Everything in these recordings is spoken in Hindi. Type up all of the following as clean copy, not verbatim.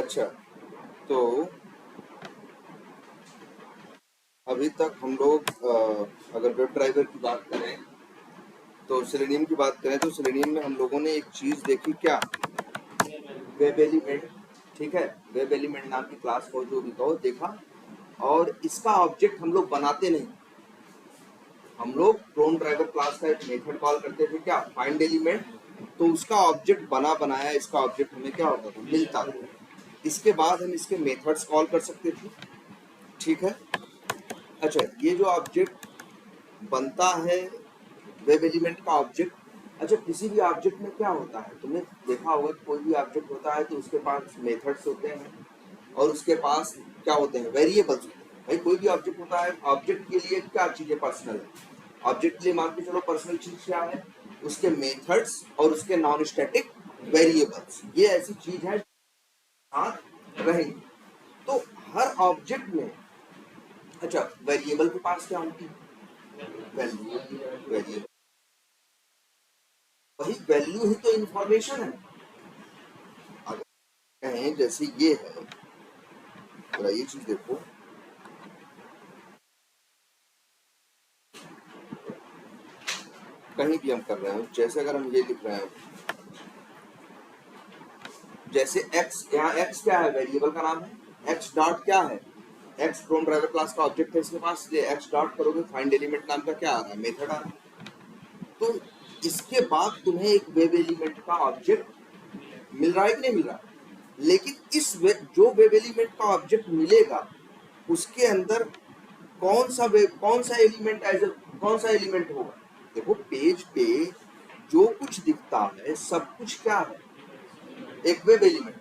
अच्छा, तो अभी तक हम लोग अगर वेब ड्राइवर की बात करें तो सेलेनियम की बात करें तो सेलेनियम में हम लोगों ने एक चीज देखी क्या, वेब एलिमेंट। ठीक है, वेब एलिमेंट नाम की क्लास को जो भी कहो देखा, और इसका ऑब्जेक्ट हम लोग बनाते नहीं, हम लोग क्लोन ड्राइवर क्लास का एक मेथड कॉल करते थे क्या, फाइंड एलिमेंट। तो उसका ऑब्जेक्ट बना बनाया इसका ऑब्जेक्ट हमें क्या होता था, मिलता था। इसके बाद हम इसके मेथड्स कॉल कर सकते थे। ठीक है, अच्छा, ये जो ऑब्जेक्ट बनता है वेब एलिमेंट का ऑब्जेक्ट, अच्छा किसी भी ऑब्जेक्ट में क्या होता है, तुमने देखा होगा कोई भी ऑब्जेक्ट होता है तो उसके पास मेथड्स होते हैं और उसके पास क्या होते हैं, वेरिएबल्स होते हैं। भाई कोई भी ऑब्जेक्ट होता है, ऑब्जेक्ट के लिए क्या चीजें पर्सनल है, ऑब्जेक्ट के लिए मान के चलो पर्सनल चीज क्या है, उसके मेथड्स और उसके नॉन स्टैटिक वेरिएबल्स, ये ऐसी चीज है साथ रहेंगे। तो हर ऑब्जेक्ट में अच्छा वेरिएबल के पास क्या होती है, वैल्यू। वेरिएबल वही वैल्यू ही तो इंफॉर्मेशन है। अगर कहें जैसे ये है, जरा ये चीज देखो, कहीं भी हम कर रहे हो, जैसे अगर हम ये लिख रहे हैं, जैसे x, यहाँ x क्या है, वेरिएबल का नाम है। x डॉट क्या है, x क्लोन ड्राइवर क्लास का ऑब्जेक्ट है इसके पास, ये x डॉट करोगे फाइंड एलिमेंट नाम का क्या आ रहा है, मेथड आ रहा है। तो इसके बाद तुम्हें एक वेब एलिमेंट का ऑब्जेक्ट मिल रहा है कि नहीं मिल रहा, लेकिन इस जो वेब एलिमेंट का ऑब्जेक्ट मिलेगा उसके अंदर कौन सा एलिमेंट कौन सा एलिमेंट होगा। देखो पेज पे जो कुछ दिखता है सब कुछ क्या है, एक वेब एलिमेंट।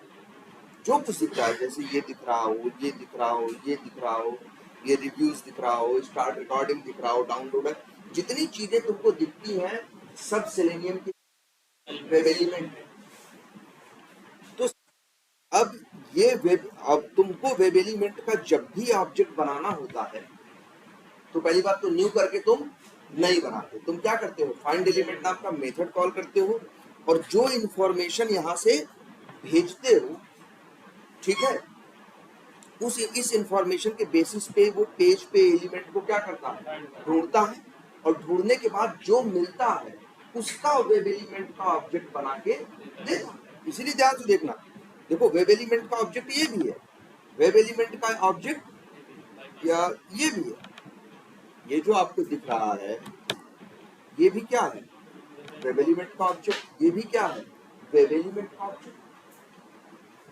जो कुछ दिख रहा है, जैसे ये दिख रहा हो, ये दिख रहा हो, ये दिख रहा हो, ये रिव्यूज दिख रहा हो, स्टार्ट रिकॉर्डिंग दिख रहा हो, डाउनलोड है, जितनी चीजें तुमको दिखती हैं सब सेलेनियम की वेब एलिमेंट है। तो अब अब तुमको वेब एलिमेंट का जब भी ऑब्जेक्ट बनाना होता है तो पहली बात तो न्यू करके तुम नहीं बनाते, तुम क्या करते हो, फाइंड एलिमेंट नाम का मेथड कॉल करते हो और जो इंफॉर्मेशन यहां से भेजते हो, ठीक है, इस इंफॉर्मेशन के बेसिस पे वो पेज पे एलिमेंट को क्या करता है, ढूंढता है, और ढूंढने के बाद जो मिलता है उसका वेब एलिमेंट का ऑब्जेक्ट बना के देता है। इसीलिए ध्यान से देखना, देखो वेब एलिमेंट का ऑब्जेक्ट ये भी है, वेब एलिमेंट का ऑब्जेक्ट या ये भी है, ये जो आपको दिख रहा है ये भी क्या है, वेब एलिमेंट का ऑब्जेक्ट, ये भी क्या है, वेब एलिमेंट का ऑब्जेक्ट।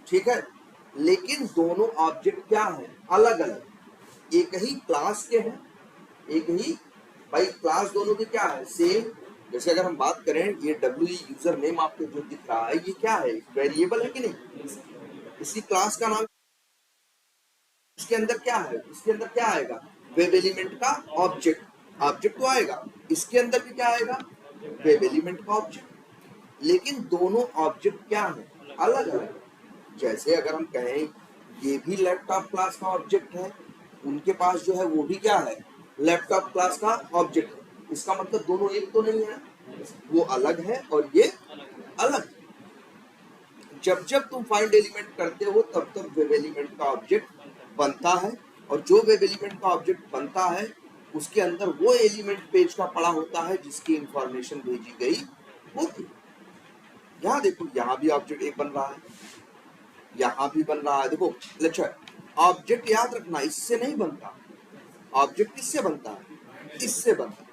ठीक है, लेकिन दोनों ऑब्जेक्ट क्या है, अलग अलग, एक ही क्लास के हैं, एक ही, भाई क्लास दोनों की क्या है, सेम। जैसे अगर हम बात करें ये डब्ल्यू यूजर नेम आपको जो दिख रहा है ये क्या है, वेरिएबल है कि नहीं, इसी क्लास का नाम, इसके अंदर क्या है, इसके अंदर क्या आएगा, वेब एलिमेंट का ऑब्जेक्ट, ऑब्जेक्ट तो आएगा, इसके अंदर भी क्या आएगा, वेब एलिमेंट का ऑब्जेक्ट। लेकिन दोनों ऑब्जेक्ट क्या है, अलग अलग। जैसे अगर हम कहें ये भी लैपटॉप क्लास का ऑब्जेक्ट है, उनके पास जो है वो भी क्या है, लैपटॉप क्लास का ऑब्जेक्ट है, इसका मतलब दोनों एक तो नहीं है, वो अलग है और ये अलग। जब जब तुम फाइंड एलिमेंट करते हो तब तब वेब एलिमेंट का ऑब्जेक्ट बनता है, और जो वेब एलिमेंट का ऑब्जेक्ट बनता है उसके अंदर वो एलिमेंट पेज का पड़ा होता है जिसकी इंफॉर्मेशन भेजी गई होती है। यहाँ देखो यहाँ भी ऑब्जेक्ट एक बन रहा है, यहाँ भी बन रहा है, देखो लक्ष्य, ऑब्जेक्ट याद रखना इससे नहीं बनता, ऑब्जेक्ट किससे बनता है, इससे बनता है,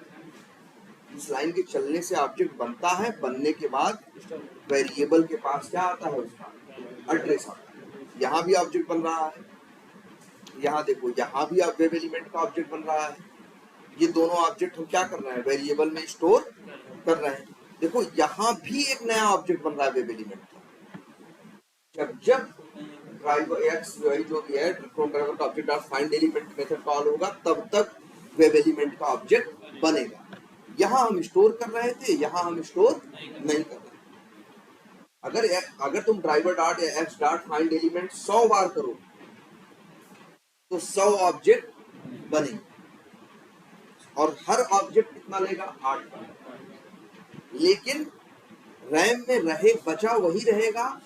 इस लाइन के चलने से ऑब्जेक्ट बनता है, बनने के बाद वेरिएबल के पास क्या आता है, उसका एड्रेस आता है। यहाँ भी ऑब्जेक्ट बन रहा है, यहाँ देखो यहाँ भी वेब एलिमेंट का ऑब्जेक्ट बन रहा है, ये दोनों ऑब्जेक्ट हम क्या कर रहे हैं, वेरिएबल में स्टोर कर रहे हैं। देखो यहाँ भी एक नया ऑब्जेक्ट बन रहा है वेब एलिमेंट का, जब ड्राइवर एक्स जो भी है ड्राइवर का object dot find element method call होगा तब तक वेब एलिमेंट का ऑब्जेक्ट बनेगा। यहाँ हम स्टोर कर रहे थे, यहाँ हम स्टोर नहीं कर रहे। अगर अगर तुम ड्राइवर डॉट या एक्स डॉट फाइंड एलिमेंट 100 बार करो तो 100 ऑब्जेक्ट बनेंगे, और हर ऑब्जेक्ट कितना लेगा, 8 बार। लेकिन रैम में रहे बचा वही रहेगा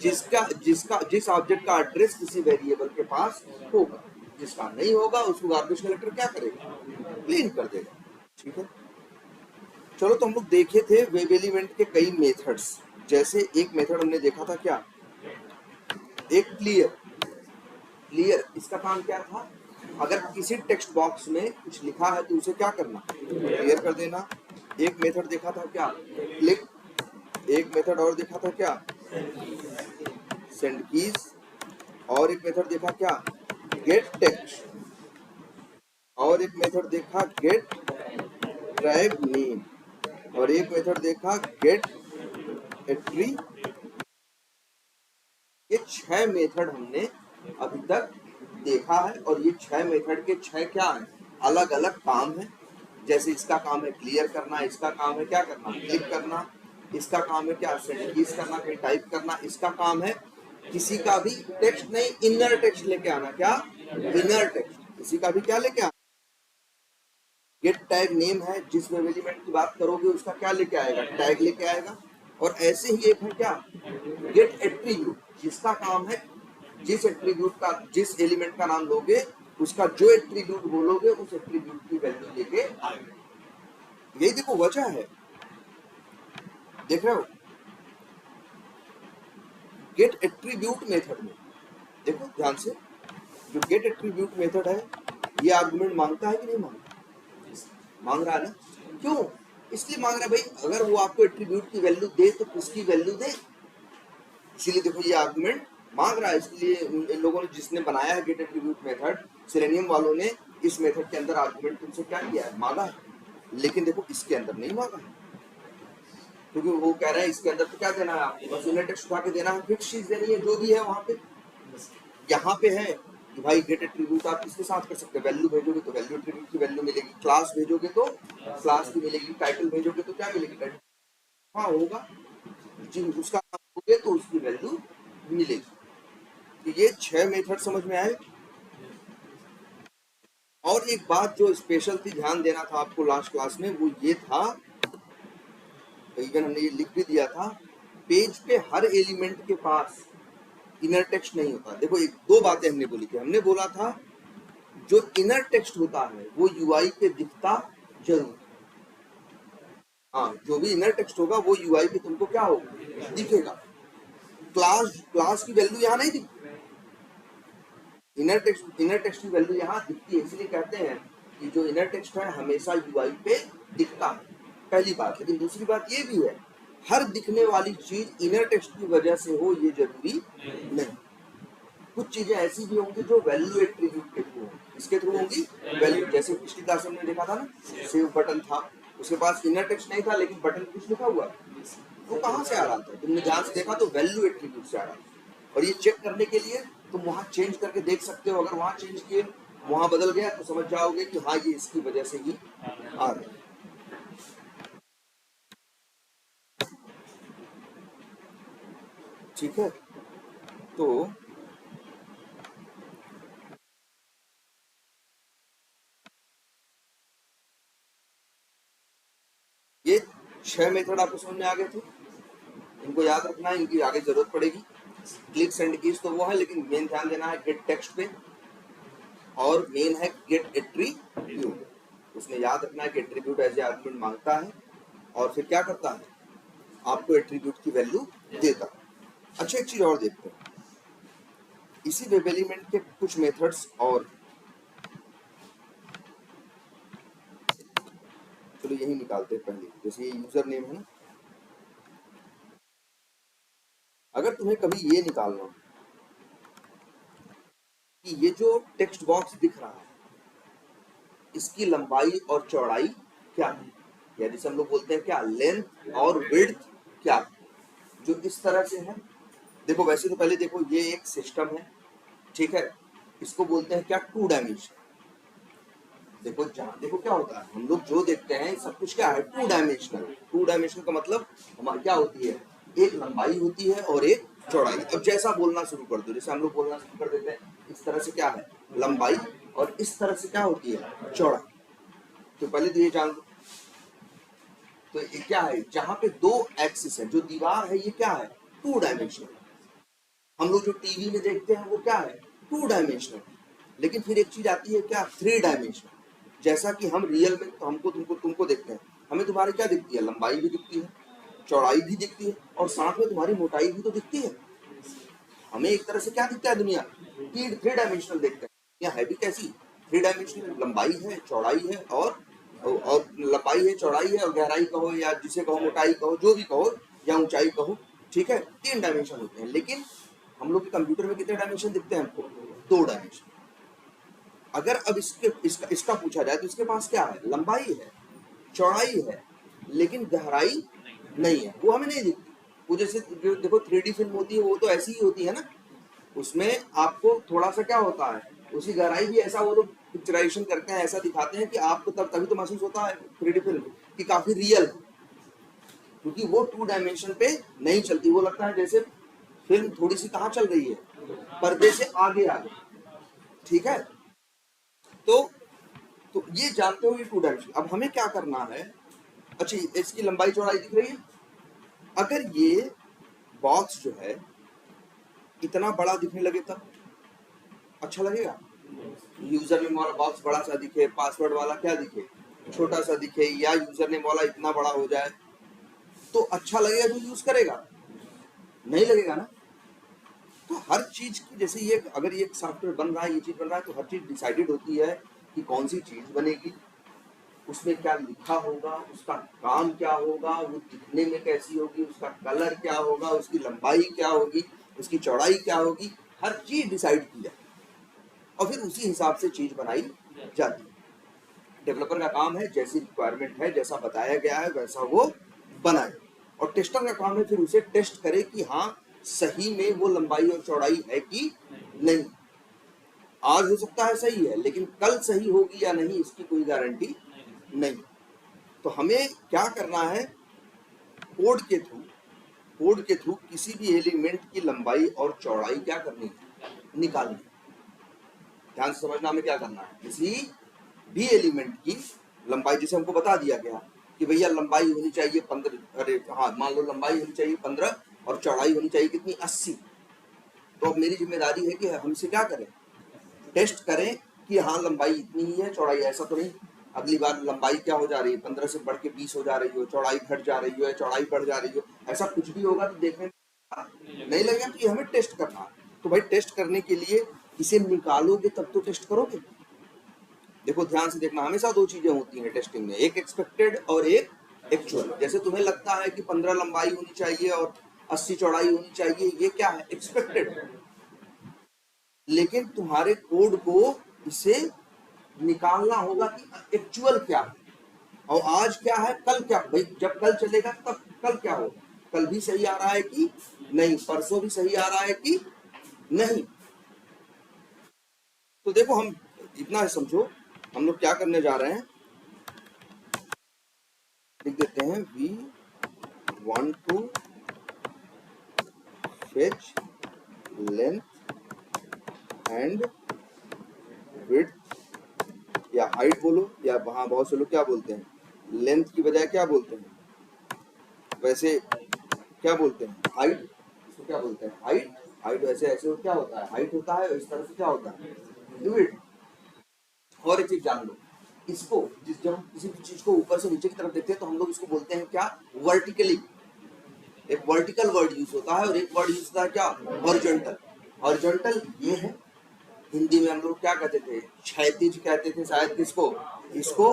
जिसका जिसका जिस ऑब्जेक्ट का एड्रेस किसी वेरिएबल के पास होगा, जिसका नहीं होगा उसको गार्बेज कलेक्टर क्या करेगा, क्लीन कर देगा। ठीक है, चलो तो हम लोग देखे थे वेब एलिमेंट के कई मेथड्स। जैसे एक मेथड हमने देखा था क्या, एक क्लियर। क्लियर इसका काम क्या था, अगर किसी टेक्स्ट बॉक्स में कुछ लिखा है तो उसे क्या करना, क्लियर कर देना। एक मेथड देखा था क्या, क्लिक। एक मेथड और देखा था क्या, सेंड कीज। और एक मेथड देखा क्या, गेट टेक्स्ट। और एक मेथड देखा गेट ट्रैग नेम। और एक मेथड देखा गेट एट्रीब्यूट। ये 6 मेथड हमने अभी तक देखा है, और ये 6 मेथड के 6 क्या है, अलग अलग काम है। जैसे इसका काम है क्लियर करना, इसका काम है क्या करना, क्लिक करना। इसका काम है क्या, सेंड कीज करना, कहीं टाइप करना। इसका काम है किसी का भी टेक्स्ट नहीं, इनर टेक्स्ट लेके आना। क्या, इनर टेक्स्ट, किसी का भी क्या लेके आना। गेट टैग नेम है, जिस वेब एलिमेंट की बात करोगे उसका क्या लेके आएगा, टैग लेके आएगा। और ऐसे ही एक है क्या, गेट एट्रीब्यूट, जिसका काम है जिस एट्रीब्यूट का, जिस एलिमेंट का नाम लोगे उसका जो एट्रीब्यूट बोलोगे उस एट्रीब्यूट की वैल्यू लेके आएगा। यही देखो वजह है, देख रहे हो। गेट एट्रीब्यूट मेथड में देखो ध्यान से, जो गेट एट्रीब्यूट मेथड है ये आर्गुमेंट मांगता है कि नहीं मांगता, मांग रहा है ना। क्यों, इसलिए मांग रहा है भाई, अगर वो आपको एट्रीब्यूट की वैल्यू दे तो किसकी वैल्यू दे, इसीलिए देखो ये आर्गुमेंट मांग रहा है। इसलिए इन लोगों ने, जिसने बनाया है गेट एट्रीब्यूट मेथड, सेलेनियम वालों ने इस मेथड के अंदर आर्गुमेंट तुमसे क्या किया है, मांगा है। लेकिन देखो इसके अंदर नहीं मांगा है, क्योंकि वो कह रहा है इसके अंदर तो क्या देना है आपको, बस इनर टेक्स्ट उठा के देना है, फिक्स चीज देनी है जो भी है वहां पे। यहाँ पे है कि भाई गेट एट्रीब्यूट आप किसके साथ कर सकते हैं, वैल्यू भेजोगे तो वैल्यू एट्रीब्यूट की वैल्यू मिलेगी, क्लास भेजोगे तो क्लास की मिलेगी, टाइटल भेजोगे तो क्या मिलेगी, टाइटल। हाँ होगा, जी उसका नाम दोगे तो उसकी वैल्यू मिलेगी। तो ये 6 मेथड समझ में आए। और एक बात जो स्पेशल थी, ध्यान देना था आपको लास्ट क्लास में, वो ये था, इवन हमने ये लिख भी दिया था, पेज पे हर एलिमेंट के पास इनर टेक्स्ट नहीं होता। देखो एक दो बातें हमने बोली थी, हमने बोला था जो इनर टेक्स्ट होता है वो यूआई पे दिखता जरूर। हाँ, जो भी इनर टेक्स्ट होगा वो यूआई पे तुमको क्या होगा, दिखेगा। क्लास की वैल्यू यहाँ नहीं दिखती, इनर टेक्स्ट की वैल्यू यहाँ दिखती है। इसलिए कहते हैं कि जो इनर टेक्स्ट है हमेशा यूआई पे दिखता है, पहली बात। लेकिन दूसरी बात ये भी है, हर दिखने वाली चीज इनर टेक्स्ट की वजह से हो ये जरूरी नहीं। कुछ चीजें ऐसी भी होंगी जो वैल्यू एट्रीब्यूट के थ्रू होंगी, इसके थ्रू होंगी वैल्यू। जैसे पिछली क्लास में देखा था ना, सेव बटन था, उसके पास इनर टेक्स्ट नहीं था लेकिन बटन कुछ लिखा हुआ, वो कहाँ से आ रहा था, तुमने ध्यान से देखा तो वैल्यू एट्रीब्यूट से आ रहा था। और ये चेक करने के लिए तुम वहां चेंज करके देख सकते हो, अगर वहां चेंज किए वहां बदल गया तो समझ जाओगे कि हाँ ये इसकी वजह से ही आ रहा है। ठीक है, तो ये 6 मेथड आपको समझ में आ गए थे, इनको याद रखना है, इनकी आगे जरूरत पड़ेगी। क्लिक सेंड कीज तो वो है, लेकिन मेन ध्यान देना है गेट टेक्स्ट पे, और मेन है गेट एट्रीब्यूट। उसने याद रखना है कि एट्रीब्यूट एज ए आर्गुमेंट मांगता है और फिर क्या करता है, आपको एट्रीब्यूट की वैल्यू देता है। अच्छा एक चीज और देखते हैं, इसी वेब एलिमेंट के कुछ मेथड्स और, चलो यही निकालते हैं पहले। जैसे ये यूजर नेम है ना, अगर तुम्हें कभी ये निकालना कि ये जो टेक्स्ट बॉक्स दिख रहा है इसकी लंबाई और चौड़ाई क्या है, या जिसे हम लोग बोलते हैं क्या, लेंथ और विड्थ क्या है, जो इस तरह से है। देखो वैसे तो पहले देखो ये एक सिस्टम है, ठीक है, इसको बोलते हैं क्या, 2 डायमेंशन। देखो जहाँ देखो क्या होता है, हम लोग जो देखते हैं सब कुछ क्या है, 2 डायमेंशनल। 2 डायमेंशनल का मतलब हमारी क्या होती है, एक लंबाई होती है और एक चौड़ाई। अब जैसा बोलना शुरू कर दो, जैसे हम लोग बोलना शुरू कर देते हैं, इस तरह से क्या है लंबाई, और इस तरह से क्या होती है चौड़ाई। तो पहले तो ये जान लो, तो ये क्या है, जहाँ पे 2 एक्सिस है, जो दीवार है ये क्या है, 2 डायमेंशनल। हम लोग जो टीवी में देखते हैं वो क्या है, 2 डायमेंशनल, लेकिन फिर एक चीज आती है क्या, 3 डायमेंशनल। जैसा कि हम रियल में तो हमको तुमको देखते हैं, हमें तुम्हारी क्या दिखती है, लंबाई भी दिखती है, चौड़ाई भी दिखती है, और साथ में तुम्हारी मोटाई भी तो दिखती है। हमें एक तरह से क्या दिखता है दुनिया, 3 डायमेंशनल देखते हैं। दुनिया है भी कैसी, 3 डायमेंशनल, लंबाई है, चौड़ाई है, और लंबाई है, चौड़ाई है, और गहराई कहो या जिसे कहो मोटाई कहो, जो भी कहो, या ऊंचाई कहो, ठीक है, 3 डायमेंशन होते हैं। लेकिन हम लोग के कंप्यूटर में कितने डायमेंशन दिखते हैं हमको, 2 डायमेंशन। अगर अब इसका पूछा जाए तो इसके पास क्या है, लंबाई है, चौड़ाई है, लेकिन गहराई नहीं है, वो हमें नहीं दिखती। वो जैसे देखो 3D फिल्म होती है, वो तो ऐसी ही होती है ना, उसमें आपको थोड़ा सा क्या होता है, उसकी गहराई भी ऐसा वो लोग पिक्चराइजेशन करते हैं, ऐसा दिखाते हैं कि आपको तभी तो महसूस होता है 3D फिल्म कि काफी रियल है, क्योंकि वो 2 डायमेंशन पे नहीं चलती। वो लगता है जैसे फिल्म थोड़ी सी कहाँ चल रही है, पर्दे से आगे आगे, ठीक है। तो ये जानते हो ये 2 डायमेंशन। अब हमें क्या करना है, अच्छा इसकी लंबाई चौड़ाई दिख रही है, अगर ये बॉक्स जो है इतना बड़ा दिखने लगे तब अच्छा लगेगा, यूजर नेम वाला बॉक्स बड़ा सा दिखे, पासवर्ड वाला क्या दिखे, छोटा सा दिखे, या यूजर नेम वाला इतना बड़ा हो जाए तो अच्छा लगेगा जो यूज करेगा, नहीं लगेगा ना। तो हर चीज की, जैसे ये अगर ये सॉफ्टवेयर बन रहा है, ये चीज बन रहा है, तो हर चीज डिसाइडेड होती है कि कौन सी चीज बनेगी, उसमें क्या लिखा होगा, उसका काम क्या होगा, वो दिखने में कैसी होगी, उसका कलर क्या होगा, उसकी लंबाई क्या होगी, उसकी चौड़ाई क्या होगी, हर चीज डिसाइड की जाए और फिर उसी हिसाब से चीज बनाई जाती है। डेवलपर का काम है जैसी रिक्वायरमेंट है, जैसा बताया गया है वैसा वो बनाए, और टेस्टर का काम है फिर उसे टेस्ट करे कि हाँ सही में वो लंबाई और चौड़ाई है कि नहीं। आज हो सकता है सही है, लेकिन कल सही होगी या नहीं इसकी कोई गारंटी नहीं। तो हमें क्या करना है, कोड के थ्रू किसी भी एलिमेंट की लंबाई और चौड़ाई क्या करनी है, निकालनी। ध्यान से समझना, हमें क्या करना है, किसी भी एलिमेंट की लंबाई, जैसे हमको बता दिया गया कि भैया लंबाई होनी चाहिए 15, अरे हाँ मान लो लंबाई होनी चाहिए 15 और चौड़ाई होनी चाहिए कितनी, 80। तो अब मेरी जिम्मेदारी है कि हमसे क्या करें, टेस्ट करें कि हाँ लंबाई इतनी ही है, चौड़ाई ऐसा तो नहीं अगली बार लंबाई क्या हो जा रही है, 15 से बढ़ के 20 हो जा रही हो, चौड़ाई घट जा रही हो, चौड़ाई बढ़ जा रही हो, ऐसा कुछ भी होगा तो देखने में नहीं लगेगा कि हमें टेस्ट करना है। तो भाई टेस्ट करने के लिए इसे निकालोगे तब तो टेस्ट करोगे। देखो ध्यान से देखना, हमेशा 2 चीजें होती हैं टेस्टिंग में, एक एक्सपेक्टेड और एक एक्चुअल। जैसे तुम्हें लगता है कि 15 लंबाई होनी चाहिए और 80 चौड़ाई होनी चाहिए, ये क्या है, एक्सपेक्टेड। लेकिन तुम्हारे कोड को इसे निकालना होगा कि एक्चुअल क्या है और आज क्या है, कल क्या। भाई जब कल चलेगा तब कल क्या होगा, कल भी सही आ रहा है कि नहीं, परसों भी सही आ रहा है कि नहीं। तो देखो हम इतना समझो, हम लोग क्या करने जा रहे हैं, लिख देते हैं we want to fetch length and width, या हाइट बोलो, या वहां बहुत से लोग क्या बोलते हैं, लेंथ की बजाय क्या बोलते हैं, वैसे क्या बोलते हैं, हाइट। इसको क्या बोलते हैं, हाइट। हाइट वैसे ऐसे क्या होता है, हाइट होता है, इस तरह से क्या होता है, विड्थ। और एक चीज जान लो, इसको जब हम किसी भी चीज को ऊपर से नीचे की तरफ देखते हैं तो हम लोग इसको बोलते हैं क्या, वर्टिकली। एक वर्टिकल वर्ड यूज होता है और एक वर्ड यूज होता है क्या, हॉरिजॉन्टल। हॉरिजॉन्टल ये है, हिंदी में हम लोग क्या कहते थे, क्षैतिज कहते थे शायद, किसको, इसको,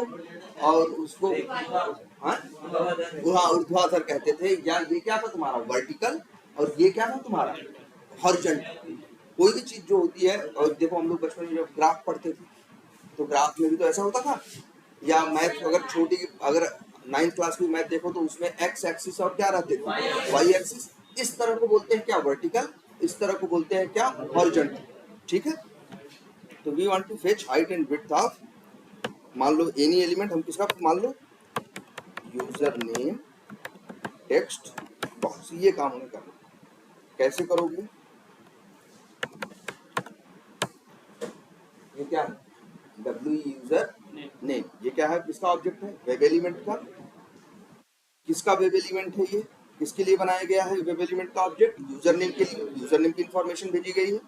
और उसको हाँ ऊर्ध्वाधर कहते थे। या ये क्या था तुम्हारा, वर्टिकल, और ये क्या था तुम्हारा, हॉरिजॉन्टल। कोई भी चीज जो होती है, और देखो हम लोग बचपन में जब ग्राफ पढ़ते थे तो ग्राफ में भी तो ऐसा होता था, या मैथ अगर छोटी, अगर 9th क्लास की मैथ देखो तो उसमें एक्स एक्सिस और क्या रहते थे, वाई एक्सिस। इस तरह को बोलते हैं क्या, वर्टिकल, इस तरह को बोलते हैं क्या, हॉरिजॉन्टल। ठीक है, तो we want to fetch height and width of, मान लो एनी एलिमेंट, हम किसका मान लो, यूजर नेम टेक्स्ट बॉक्स। ये काम हमें करना, कैसे करोगे, ये क्या है, डब्ल्यू यूजर नेम, ये क्या है, किसका ऑब्जेक्ट है, वेब एलिमेंट का। किसका वेब एलिमेंट है ये, किसके लिए बनाया गया है वेब एलिमेंट का ऑब्जेक्ट? यूजर नेम के लिए। यूजर नेम की इंफॉर्मेशन भेजी गई है,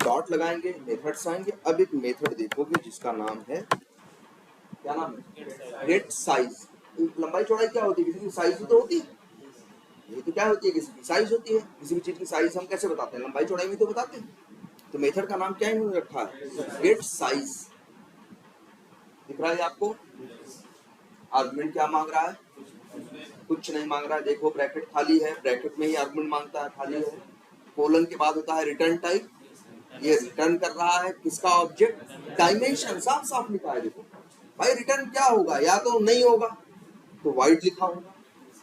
डॉट लगाएंगे, मेथड्स आएंगे। अब एक मेथड देखोगे जिसका नाम है, क्या नाम है? Get size. लंबाई चौड़ाई क्या होती है? किसी की साइज भी तो होती है, ये तो क्या होती है? किसी की साइज होती है। किसी भी चीज की साइज हम कैसे बताते हैं? लंबाई चौड़ाई में तो बताते हैं। तो मेथड का नाम क्या इन्होंने रखा है? Get size. दिख रहा है आपको? आर्गुमेंट क्या मांग रहा है? कुछ नहीं मांग रहा है। देखो ब्रैकेट खाली है, ब्रैकेट में ही आर्गुमेंट मांगता है, खाली है। कोलन के बाद होता है रिटर्न टाइप। ये रिटर्न कर रहा है किसका ऑब्जेक्ट? डायमेंशन। साफ साफ लिखा है, देखो भाई। रिटर्न क्या होगा? या तो नहीं होगा तो वाइड लिखा होगा,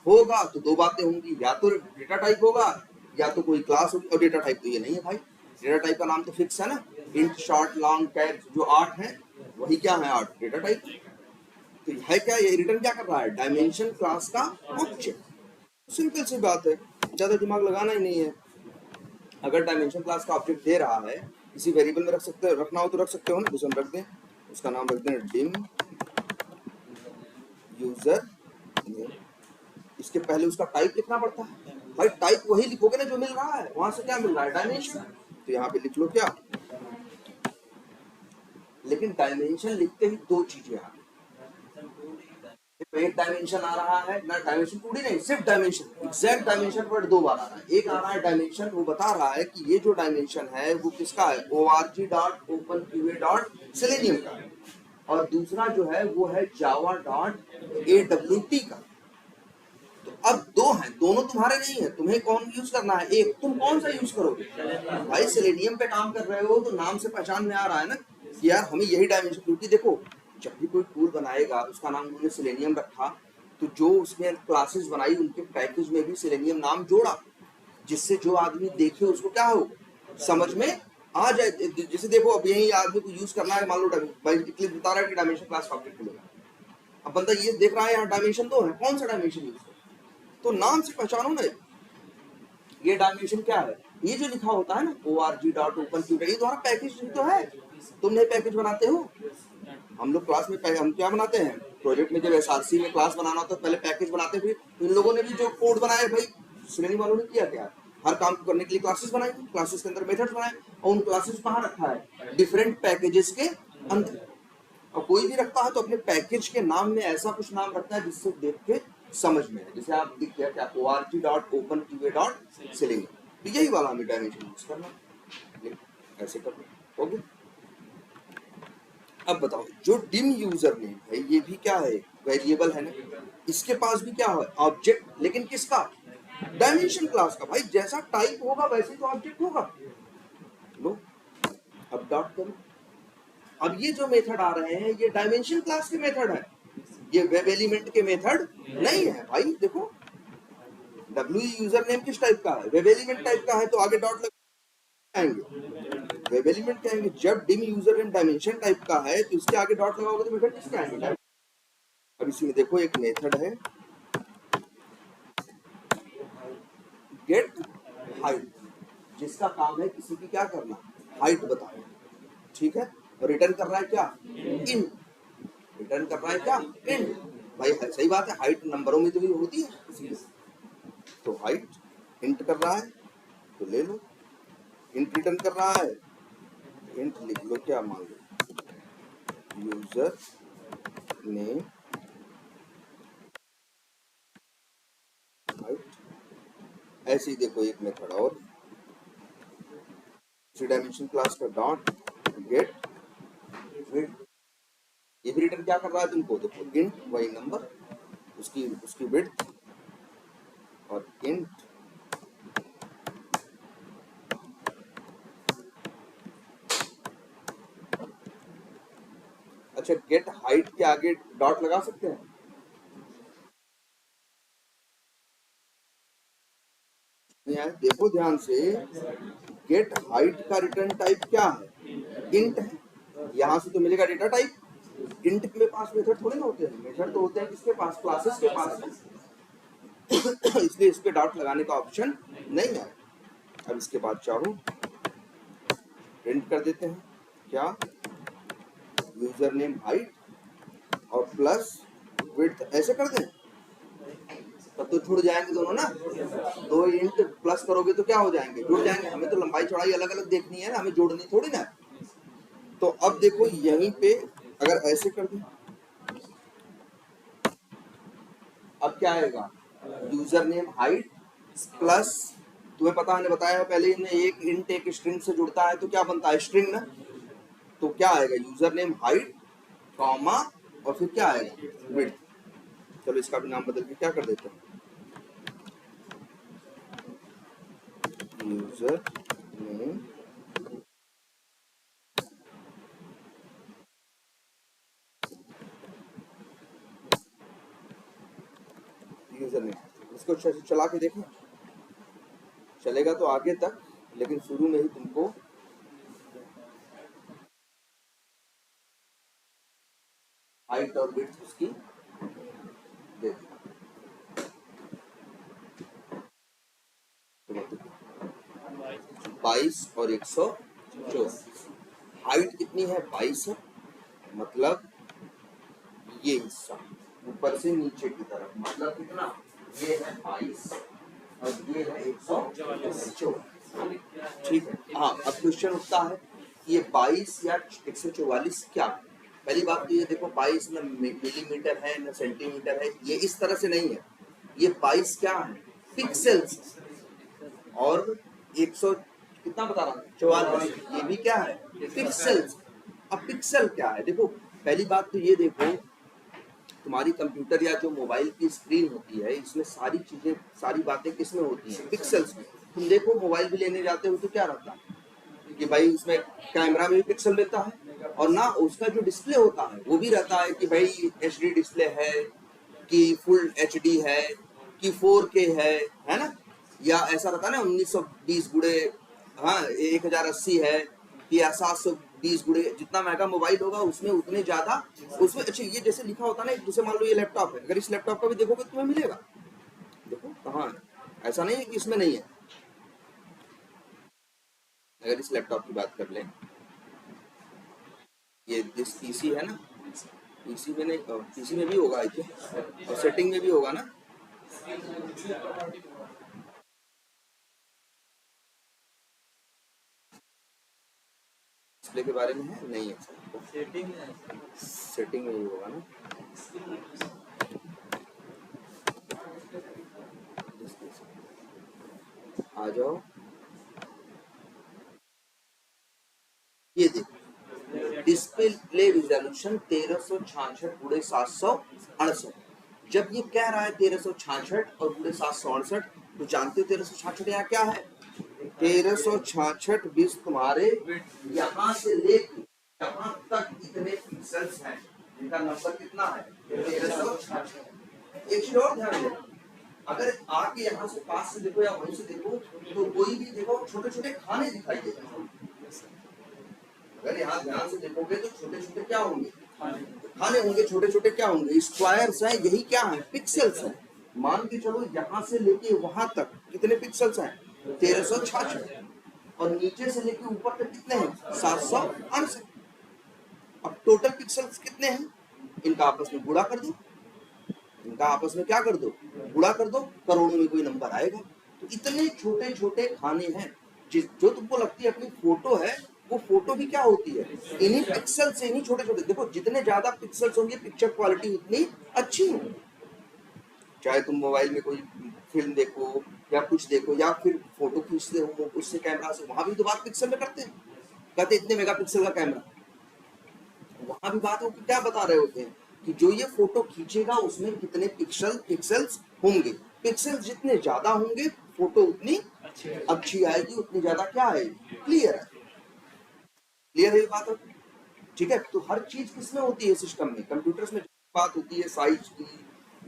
होगा तो दो बातें होंगी, या तो डेटा टाइप होगा या तो कोई क्लास होगी। और डेटा टाइप तो ये नहीं है भाई। डेटा टाइप का नाम तो फिक्स है ना, इंट, शॉर्ट, लॉन्ग, कैर, जो 8 है वही क्या है? 8 डेटा टाइप। तो है क्या? ये रिटर्न क्या कर रहा है? डायमेंशन क्लास का ऑब्जेक्ट। सिंपल सी बात है, ज्यादा दिमाग लगाना ही नहीं है। अगर डायमेंशन क्लास का ऑब्जेक्ट दे रहा है, किसी वेरिएबल में रख सकते हो, रखना हो तो रख सकते हो ना। जैसे हम रख दें, उसका नाम रख दें डिम यूजर नेम। इसके पहले उसका टाइप लिखना पड़ता है भाई। टाइप वही लिखोगे ना जो मिल रहा है, वहां से क्या मिल रहा है? डायमेंशन। तो यहाँ पे लिख लो क्या? लेकिन डायमेंशन लिखते ही दो चीजें आ रही। एक डायमेंशन आ रहा है ना, डायमेंशन 2D नहीं, सिर्फ डायमेंशन। एग्जैक्ट डायमेंशन वर्ड दो बार आ रहा है। एक आ रहा है डायमेंशन, वो बता रहा है कि ये जो डायमेंशन है वो किसका है? org.openqa.selenium का है। और दूसरा जो है वो है java.awt का। तो अब दो हैं, दोनों तुम्हारे नहीं है। तुम्हें कौन यूज करना है? एक। तुम कौन सा यूज करोगे? भाई सेलेनियम पे काम कर रहे हो तो नाम से पहचान में आ रहा है ना कि यार हमें यही डायमेंशन। क्योंकि देखो, जब भी कोई टूल बनाएगा उसका नाम उन्होंने सेलेनियम रखा, तो जो उसमें क्लासेस बनाई उनके पैकेज में भी सेलेनियम नाम जोड़ा, जिससे जो आदमी देखे उसको क्या हो, समझ में आ जाए। जैसे देखो, अब यही आदमी को यूज करना है, मान लो भाई इक्लिप्स बता रहा है कि डायमेंशन क्लास का ऑब्जेक्ट मिलेगा। अब बंदा ये देख रहा है यहाँ डायमेंशन दो है, कौन सा डायमेंशन यूज कर? तो नाम से पहचानो ना। ये डायमेंशन क्या है? ये जो लिखा होता है ना org.openqa, ये तुम्हारा पैकेज तो है। तुम नहीं पैकेज बनाते हो? हम लोग क्लास में हम क्या बनाते हैं? प्रोजेक्ट में जब एसआरसी में क्लास बनाना होता है पहले पैकेज बनाते हैं। फिर इन लोगों ने भी जो कोड बनाया भाई, श्रेणी वालों ने किया क्या? हर काम को करने के लिए क्लासेस बनाई, क्लासेस के अंदर मेथड्स बनाए, और उन क्लासेस कहाँ रखा है? डिफरेंट पैकेजेस के अंदर। और कोई भी रखता है तो अपने पैकेज के नाम में ऐसा कुछ नाम रखता है जिससे देख के समझ में आए। जैसे आप दिख गया क्या? org.openqa.selenium। तो यही वाला हमें डायमेंशन यूज करना, ऐसे करना। ओके, अब बताओ, जो डिम यूजर नेम है ये भी क्या है? वेरिएबल है ना। इसके पास भी क्या है? ऑब्जेक्ट। लेकिन किसका? डायमेंशन क्लास का। भाई जैसा टाइप होगा वैसे तो ऑब्जेक्ट होगा। लो, अब डॉट करो। अब ये जो मेथड आ रहे हैं ये डायमेंशन क्लास के मेथड है, ये वेब एलिमेंट के मेथड नहीं है भाई। देखो, डब्ल्यू यूजर नेम किस टाइप का है? वेब एलिमेंट टाइप का है, तो आगे डॉट लगाएंगे, वेब एलिमेंट के आएंगे। जब dim user name dimension type का है तो इसके आगे डॉट लगाओगे तो मेथड किसके आएंगे? अब इसमें देखो एक मेथड है गेट हाइट, जिसका काम है किसी की क्या करना? हाइट बताना। ठीक है, और रिटर्न कर रहा है क्या? इन। रिटर्न कर रहा है क्या? इन। भाई सही बात है, हाइट नंबरों में तो भी होती है इसीलिए। तो हाइट इंट कर रहा है तो ले लो, इंट रिटर्न कर रहा है, इंट लिख लो क्या? मान लो यूजर नेम हाइट। ऐसे ही देखो एक मेथड और, थ्री डायमेंशन क्लास का डॉट गेट विड्थ। ये भी रिटर्न क्या कर रहा है तुमको? देखो इंट वही नंबर, उसकी विड्थ, और इंट अच्छा, गेट हाइट के आगे डॉट लगा सकते हैं? देखो ध्यान से, गेट हाइट का रिटर्न टाइप क्या है? इंट है। यहां से तो मिलेगा डेटा टाइप। इंट के पास मेथड थोड़े ना होते हैं, मेथड तो होते हैं किसके पास? क्लासेस के पास। इसलिए इस पे डॉट लगाने का ऑप्शन नहीं है। अब इसके बाद चाहो प्रिंट कर देते हैं क्या? यूजर नेम हाइट और प्लस विड्थ, ऐसे कर दें। तब तब तो जुड़ जाएंगे दोनों ना, दो इंट प्लस करोगे तो क्या हो जाएंगे, जुड़ जाएंगे। हमें तो लंबाई चौड़ाई अलग अलग देखनी है ना, हमें जोड़नी थोड़ी ना। तो अब देखो यहीं पे अगर ऐसे कर दें, अब क्या आएगा, यूजर नेम हाइट प्लस, तुम्हें पता है बताया है पहले, इन्हें एक इंट एक स्ट्रिंग से जुड़ता है तो क्या बनता है, स्ट्रिंग ना। तो क्या आएगा, यूजर नेम हाइट कॉमा और फिर क्या आएगा, विड्थ। चलो इसका भी नाम बदल के क्या कर देते हैं, यूजर नेम यूजर नेम। इसको चला के देखना, चलेगा तो आगे तक, लेकिन शुरू में ही तुमको हाइट और विड्थ उसकी दे दी। 22 और 124, हाइट कितनी है 22 है, मतलब ये हिस्सा ऊपर से नीचे की तरफ, मतलब कितना, ये है 22 और ये है 124। ठीक है, हाँ अब क्वेश्चन उठता है ये 22 या 144 क्या है। पहली बात तो ये देखो 22 न मिलीमीटर है न सेंटीमीटर है, ये इस तरह से नहीं है, ये 22 क्या है, पिक्सेल्स। और 100 कितना बता रहा हूँ 44, ये भी क्या है, पिक्सेल्स। अब पिक्सल क्या है, देखो पहली बात तो ये देखो, तुम्हारी कंप्यूटर या जो मोबाइल की स्क्रीन होती है, इसमें सारी चीजें सारी बातें किसमें होती हैं, पिक्सेल्स में। तुम देखो मोबाइल भी लेने जाते हो तो क्या रहता है कि भाई उसमें कैमरा में भी पिक्सल रहता है, और ना उसका जो डिस्प्ले होता है वो भी रहता है कि भाई HD डिस्प्ले है कि फुल HD है कि 4K है ना, या ऐसा रहता है ना 1920 गुड़े, हाँ 1080 है कि या 720 गुड़े, जितना महंगा मोबाइल होगा उसमें उतने ज्यादा उसमें। अच्छा ये जैसे लिखा होता है ना, जैसे मान लो ये लैपटॉप है, अगर इस लैपटॉप का भी देखोगे तो तुम्हें मिलेगा, देखो कहाँ है, ऐसा नहीं है कि इसमें नहीं है। अगर इस लैपटॉप की बात कर लें, ये दिस पीसी है ना, पीसी में नहीं, पीसी में भी होगा आई थिंक, और सेटिंग में भी होगा ना, डिस्प्ले के बारे में है नहीं है, सेटिंग में ही होगा ना। आ जाओ, ये देखो डिस्प्ले रिजोल्यूशन 1366 गुणे 768। जब ये कह रहा है 1366 और गुणे 768, तो जानते हो 1366 यहाँ क्या है, 1366 बीस तुम्हारे यहाँ से लेकर यहाँ तक इतने पिक्सेल्स हैं, इनका नंबर कितना है 1366। एक चीज और ध्यान देना, अगर आके यहाँ से पास से देखो या वहीं से देखो तो कोई भी देखो छोटे छोटे खाने दिखाई देते हैं। अगर यहाँ ध्यान से देखोगे तो छोटे छोटे क्या होंगे, खाने होंगे, छोटे छोटे क्या होंगे, स्क्वायर्स हैं, यही क्या है, पिक्सेल्स हैं। मान के चलो यहाँ से लेके वहां तक कितने पिक्सेल्स हैं 1366, और नीचे से लेके ऊपर तक कितने हैं 768। अब टोटल पिक्सेल्स कितने हैं, इनका आपस में गुणा कर दो, इनका आपस में क्या कर दो, गुणा कर दो, करोड़ों में कोई नंबर आएगा। तो इतने छोटे छोटे खाने हैं, जो तुमको लगती है अपनी फोटो है, वो फोटो भी क्या होती है, इन्हीं पिक्सल से, इन्हीं छोटे छोटे, देखो जितने ज्यादा पिक्सल्स होंगे पिक्चर क्वालिटी उतनी अच्छी होगी। चाहे तुम मोबाइल में कोई फिल्म देखो या कुछ देखो या फिर फोटो खींचते हो उससे कैमरा से, वहां भी तो बात पिक्सल में करते हैं, कहते इतने मेगापिक्सल का कैमरा, वहां भी बात हो क्या बता रहे होते हैं कि जो ये फोटो खींचेगा उसमें कितने पिक्सल्स होंगे, पिक्सल जितने ज्यादा होंगे फोटो उतनी अच्छी आएगी, उतनी ज्यादा क्या आएगी, क्लियर है, क्लियर है ये बात है। ठीक है, तो हर चीज किसमें होती है सिस्टम में, कंप्यूटर्स में बात होती है साइज की,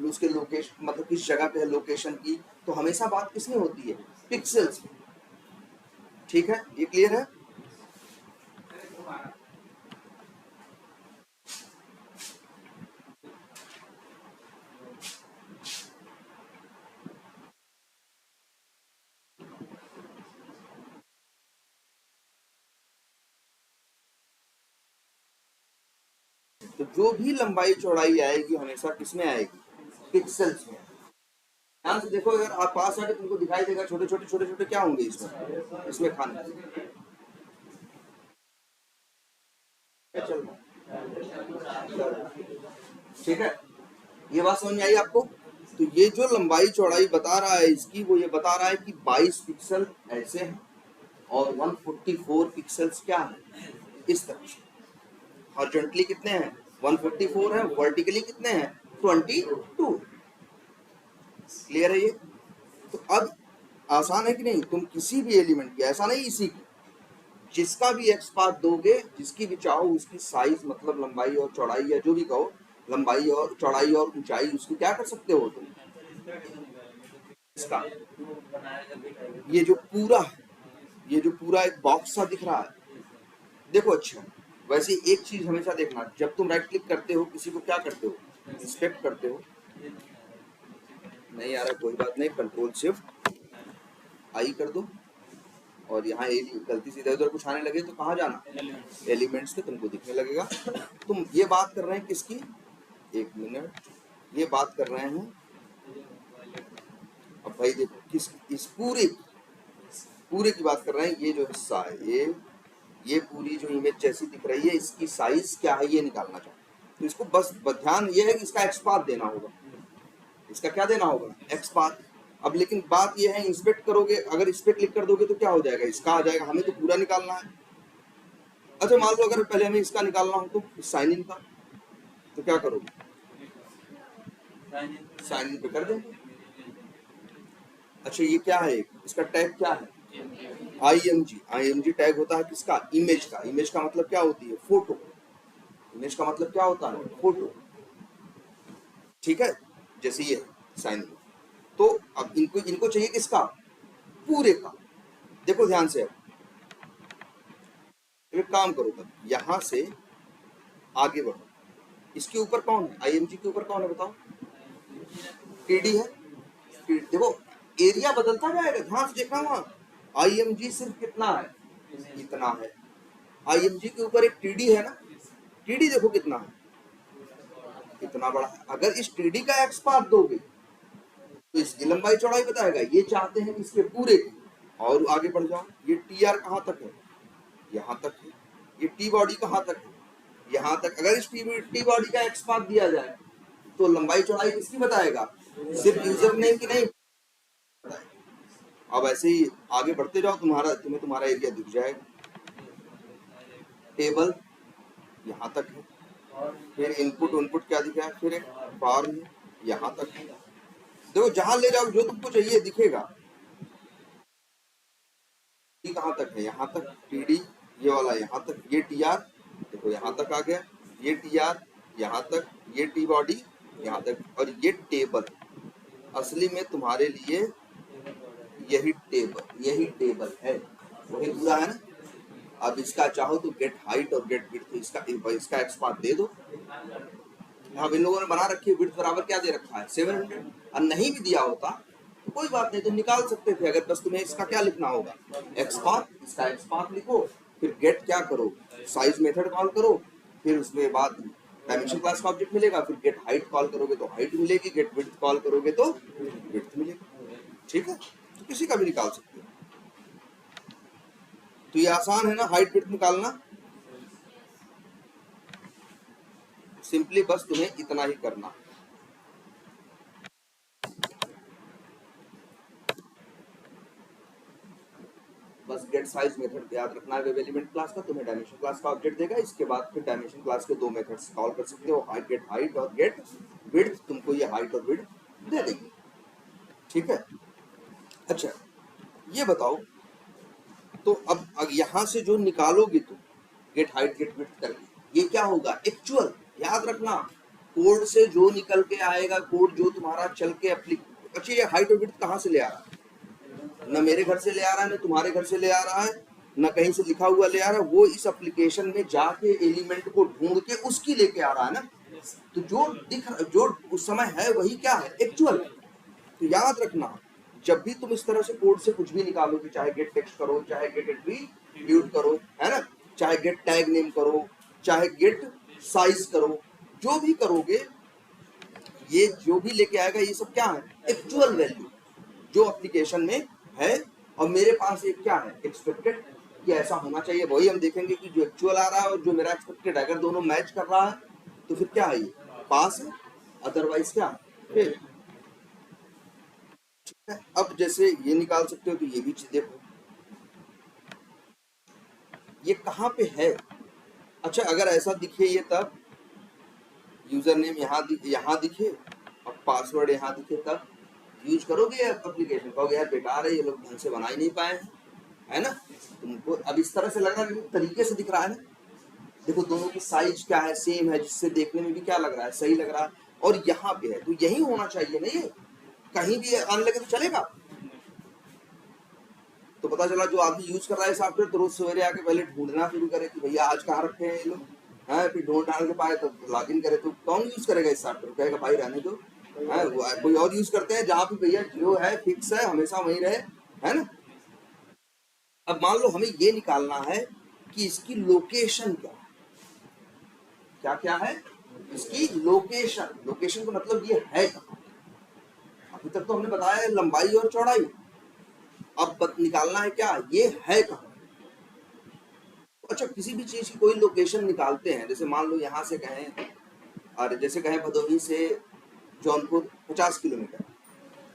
उसके लोकेशन मतलब किस जगह पे है लोकेशन की, तो हमेशा बात किसमें होती है, पिक्सल्स में। ठीक है, ये क्लियर है। तो जो भी लंबाई चौड़ाई आएगी हमेशा किसमें आएगी, पिक्सल्स में। ध्यान से देखो, अगर आप पास आके तुमको दिखाई देगा छोटे छोटे क्या होंगे इसमें खाने क्या चल रहा है। ठीक है, ये बात समझ में आई आपको? तो ये जो लंबाई चौड़ाई बता रहा है इसकी, वो ये बता रहा है कि 22 पिक्सल ऐसे हैं और 144 पिक्सल्स क्या है इस तरह से। हॉरिजॉन्टली कितने हैं? 144 है, वर्टिकली कितने हैं? 22। क्लियर है ये? तो अब आसान है कि नहीं? तुम किसी भी एलिमेंट की, ऐसा नहीं इसी की, जिसका भी एक्स पाथ दोगे, जिसकी भी चाहो उसकी साइज, मतलब लंबाई और चौड़ाई या जो भी कहो, लंबाई और चौड़ाई और ऊंचाई, उसकी क्या कर सकते हो तुम? इसका ये जो पूरा एक बॉक्स सा दिख रहा है, देखो अच्छा, वैसे एक चीज हमेशा देखना, जब तुम राइट क्लिक करते हो किसी को, क्या करते हो? इंस्पेक्ट करते हो। नहीं आ रहा, कोई बात नहीं, कंट्रोल शिफ्ट आई कर दो, और यहाँ गलती से इधर उधर कुछ आने लगे तो कहाँ जाना? एलिमेंट्स पे तुमको दिखने लगेगा। तुम ये बात कर रहे हैं किसकी? एक मिनट, ये बात कर रहे हैं, अब भाई देखो किस, इस पूरे की बात कर रहे हैं। ये जो हिस्सा है, ये पूरी जो इमेज जैसी दिख रही है, इसकी साइज क्या है ये निकालना चाहते हैं। तो इसको बस ध्यान ये है कि इसका एक्स पाथ देना होगा। इसका क्या देना होगा? X path. अब लेकिन बात ये है, इंस्पेक्ट करोगे, अगर इस पे क्लिक कर दोगे तो क्या हो जाएगा? इसका आ जाएगा, हमें तो पूरा निकालना है। अच्छा मान लो अगर पहले हमें इसका निकालना हो तो साइन इन का, तो क्या करोगे? साइन इन पे कर देंगे। अच्छा ये क्या है? इसका टैग क्या है? IMG टैग होता है किसका? इमेज का। इमेज का मतलब क्या होती है? फोटो। इमेज का मतलब क्या होता है? फोटो। ठीक है, जैसे ये साइन इन। तो अब इनको चाहिए किसका? पूरे का। देखो ध्यान से, एक काम करो, तब यहां से आगे बढ़ो। इसके ऊपर कौन है? IMG के ऊपर कौन है बताओ? TD है। देखो एरिया बदलता जाएगा, ध्यान से देखना। वहां IMG सिर्फ कितना है? इतना है। IMG के ऊपर एक TD है ना, TD देखो कितना है, इतना बड़ा है। अगर इस TD का एक्स पाथ दोगे तो इसकी लंबाई चौड़ाई बताएगा। ये चाहते हैं इसके पूरे की। और आगे बढ़ जाओ, ये TR कहाँ तक है? यहाँ तक है। ये T बॉडी कहाँ तक है? यहाँ तक। अगर इस टी बॉडी का एक्स पाथ दिया जाए तो लंबाई चौड़ाई किसकी बताएगा? सिर्फ यूजर नेम की नहीं बताएगा। अब ऐसे ही आगे बढ़ते जाओ, तुम्हें तुम्हारा एरिया दिख जाएगा। टेबल यहाँ तक है, फिर इनपुट क्या दिखा है? फिर एक फॉर्म यहाँ तक है। देखो जहां ले जाओ जो तुमको चाहिए दिखेगा। कहाँ तक है? यहाँ तक। TD ये वाला यहाँ तक। ये TR देखो यहाँ तक आ गया। ये TR यहाँ तक। ये T बॉडी यहाँ तक। और ये टेबल, असली में तुम्हारे लिए यही टेबल है, वही पूरा है ना। अब इसका चाहो तो गेट हाइट और गेट विड्थ, इसका एक्स पाथ दे दो। अब इन लोगों ने बना रखी है, विड्थ बराबर क्या दे रखा है? 700। और नहीं भी दिया होता तो कोई बात नहीं, तुम निकाल सकते थे। अगर बस तुम्हें इसका क्या लिखना होगा? X path. इसका एक्स पाथ लिखो, फिर गेट क्या करो? साइज मेथड कॉल करो, फिर उसके बाद डायमेंशन क्लास का ऑब्जेक्ट मिलेगा, फिर गेट हाइट कॉल करोगे तो हाइट मिलेगी, गेट विड्थ कॉल करोगे तो विड्थ मिलेगी। ठीक है, तो किसी का भी निकाल सकते हो। तो ये आसान है ना हाइट विड्थ निकालना? सिंपली बस तुम्हें इतना ही करना। बस गेट साइज मेथड याद रखना है वेब एलिमेंट क्लास का, तुम्हें डायमेंशन क्लास का ऑब्जेक्ट देगा। इसके बाद फिर डायमेंशन क्लास के दो मेथड्स कॉल कर सकते हो, गेट हाइट और गेट विड्थ। तुमको ये हाइट और विड्थ दे देंगे। ठीक है, अच्छा ये बताओ, तो अब यहां से जो निकालोगे तुम गेट हाइट गेट विड्थ करके, ये क्या होगा? एक्चुअल। याद रखना, कोड से जो निकल के आएगा, कोड जो तुम्हारा चल के अच्छा ये हाइट और विड्थ कहाँ से ले आ रहा है? न मेरे घर से ले आ रहा है, न तुम्हारे घर से ले आ रहा है, न कहीं से लिखा हुआ ले आ रहा है। वो इस एप्लीकेशन में जाके एलिमेंट को ढूंढ के उसकी लेके आ रहा है ना। तो जो उस समय है वही क्या है? एक्चुअल। तो याद रखना, जब भी तुम इस तरह से कोड से कुछ भी निकालोगे, चाहे गेट टेक्स्ट करो, चाहे गेट एट्रीब्यूट करो, है ना, चाहे गेट टैग नेम करो, चाहे गेट साइज करो, जो भी करोगे, ये जो भी लेके आएगा ये सब क्या है, एक्चुअल वैल्यू जो एप्लीकेशन में है, और मेरे पास एक क्या है, एक्सपेक्टेड कि ऐसा होना चाहिए। वही हम देखेंगे कि जो एक्चुअल आ रहा है और जो मेरा एक्सपेक्टेड है, अगर दोनों मैच कर रहा है तो फिर क्या है, ये पास है, अदरवाइज क्या फेल। ठीक है, अब जैसे ये निकाल सकते हो तो ये भी देखो ये कहाँ पे है। अच्छा अगर ऐसा दिखे ये तब यूजर नेम यहाँ दिखे और पासवर्ड यहाँ दिखे तब यूज करोगे एप्लीकेशन, कहोगे यार बेकार है, ये लोग ढंग से बना ही नहीं पाए हैं, है ना। तुमको अब इस तरह से लग रहा है, तरीके से दिख रहा है ना। देखो दोनों की साइज क्या है, सेम है, जिससे देखने में भी क्या लग रहा है, सही लग रहा है। और यहाँ पे है तो यही होना चाहिए ना, ये कहीं भी आने लगे तो चलेगा। तो पता चला जो आदमी यूज कर रहा है सॉफ्टवेयर तो रोज सवेरे आके पहले ढूंढना शुरू करे कि भैया आज कहाँ रखे हैं ये लोग, है, फिर ढूंढ डाल के पाए तो लॉग इन करे। तो कौन यूज करेगा इस सॉफ्टवेयर, कहेगा भाई रहने दो, है, कोई और यूज करते हैं जहाँ पे भैया जो है फिक्स है, हमेशा वहीं रहे, है ना। अब मान लो हमें ये निकालना है कि इसकी लोकेशन क्या है, क्या क्या है इसकी लोकेशन। लोकेशन का मतलब ये है कहाँ। अभी तक तो हमने बताया है लंबाई और चौड़ाई, अब निकालना है क्या, ये है कहाँ। अच्छा किसी भी चीज की कोई लोकेशन निकालते हैं, जैसे मान लो यहाँ से कहें, और जैसे कहें भदोही से जौनपुर 50 किलोमीटर,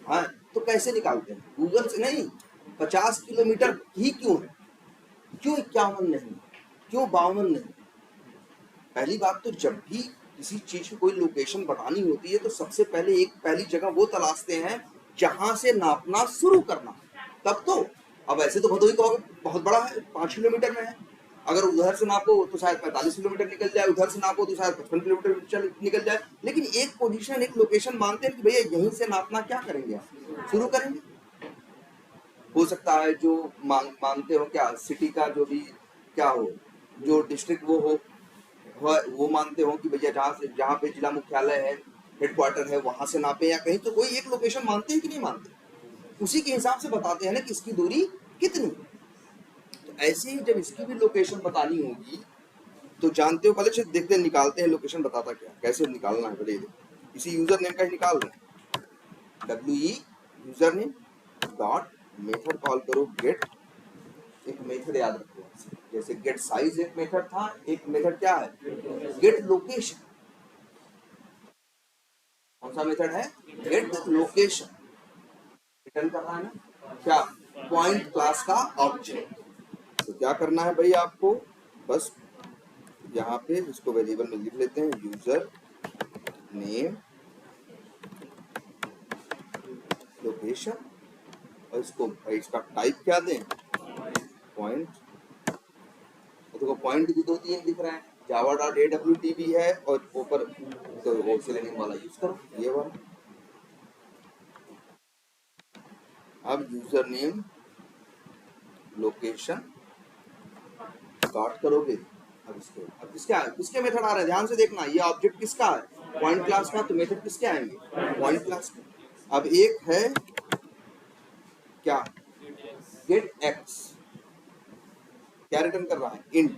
हाँ, तो कैसे निकालते हैं, गूगल से नहीं। 50 किलोमीटर ही क्यों है, क्यों 51 नहीं, क्यों 52 नहीं। पहली बात तो जब भी किसी चीज की कोई लोकेशन बतानी होती है तो सबसे पहले पहली जगह वो तलाशते हैं जहां से नापना शुरू करना, तब तो। अब ऐसे तो भदोही का बहुत बड़ा है, 5 किलोमीटर में है, अगर उधर से नापो तो शायद 45 किलोमीटर निकल जाए, उधर से नापो तो शायद 55 किलोमीटर निकल जाए, लेकिन एक पोजीशन एक लोकेशन मानते हैं कि भैया यहीं से नापना क्या करेंगे, शुरू करेंगे। हो सकता है जो मानते हो क्या, सिटी का जो भी क्या हो, जो डिस्ट्रिक्ट वो हो, वो मानते हो कि भैया जहाँ पे जिला मुख्यालय है, हेडक्वार्टर है, वहां से नापे, या कहीं तो कोई एक लोकेशन मानते हैं कि नहीं मानते, उसी के हिसाब से बताते हैं ना कि इसकी दूरी कितनी। तो ऐसे ही जब इसकी भी लोकेशन बतानी होगी तो जानते हो, पहले से देखते हैं, निकालते हैं लोकेशन बताता क्या, कैसे निकालना है पहले इसी यूजर नेम का ही निकाल रहे हैं। WE user name dot method call करो गेट, एक मेथड याद रखो, जैसे गेट साइज एक मेथड था, एक मेथड क्या है, गेट लोकेशन। कौन सा मेथड है, गेट लोकेशन। रिटर्न करना है ना क्या, पॉइंट क्लास का ऑब्जेक्ट। तो क्या करना है भाई आपको, बस यहाँ पे इसको वेरिएबल में लिख लेते हैं, यूजर नेम लोकेशन, और इसका टाइप क्या दें, पॉइंट। देखो पॉइंट भी 2-3 दिख रहा है, java.awt भी है, और ऊपर तो वो सिलेक्टिंग वाला यूज करो, ये वाला। अब यूजर नेम लोकेशन स्टार्ट करोगे। अब किसके मेथड आ रहे हैं, ध्यान से देखना, ये ऑब्जेक्ट किसका है, पॉइंट क्लास का, तो मेथड किसके आएंगे, पॉइंट क्लास के। अब एक है क्या, गेट एक्स, क्या रिटर्न कर रहा है, इंट,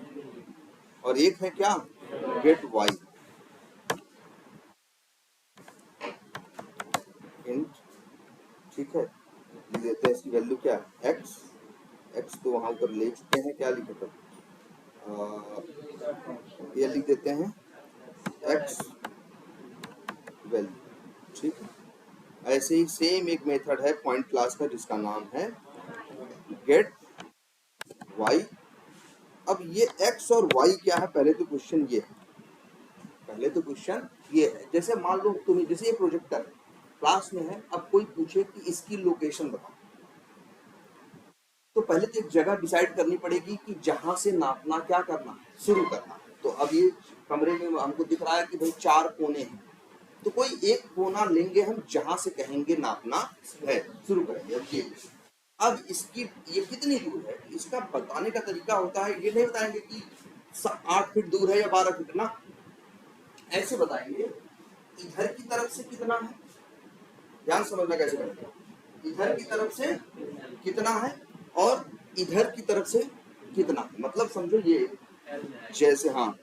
और एक है क्या, गेट वाई, इंट। ठीक है, देते हैं इसकी वैल्यू क्या है, एक्स। एक्स तो वहां ऊपर ले चुके हैं, क्या लिखे थे, ये लिख देते हैं एक्स वैल्यू। ठीक है, ऐसे ही सेम एक मेथड है पॉइंट क्लास का जिसका नाम है गेट वाई। अब ये एक्स और वाई क्या है, पहले तो क्वेश्चन ये है, जैसे मान लो तुम्हें, जैसे ये प्रोजेक्टर क्लास में है, अब कोई पूछे कि इसकी लोकेशन बताओ, तो पहले तो एक जगह डिसाइड करनी पड़ेगी कि जहां से नापना क्या करना, शुरू करना। तो अब ये कमरे में हमको दिख रहा है कि भाई 4 कोने हैं, तो कोई एक कोना लेंगे हम जहां से कहेंगे नापना है, शुरू करेंगे। अब इसकी ये कितनी दूर है, इसका बताने का तरीका होता है, ये नहीं बताएंगे कि 8 फीट दूर है या 12 फीट ना, ऐसे बताएंगे इधर की तरफ से कितना है, ध्यान समझना कैसे करेंगे, इधर की तरफ से कितना है और इधर की तरफ से कितना है, मतलब समझो ये जैसे, हाँ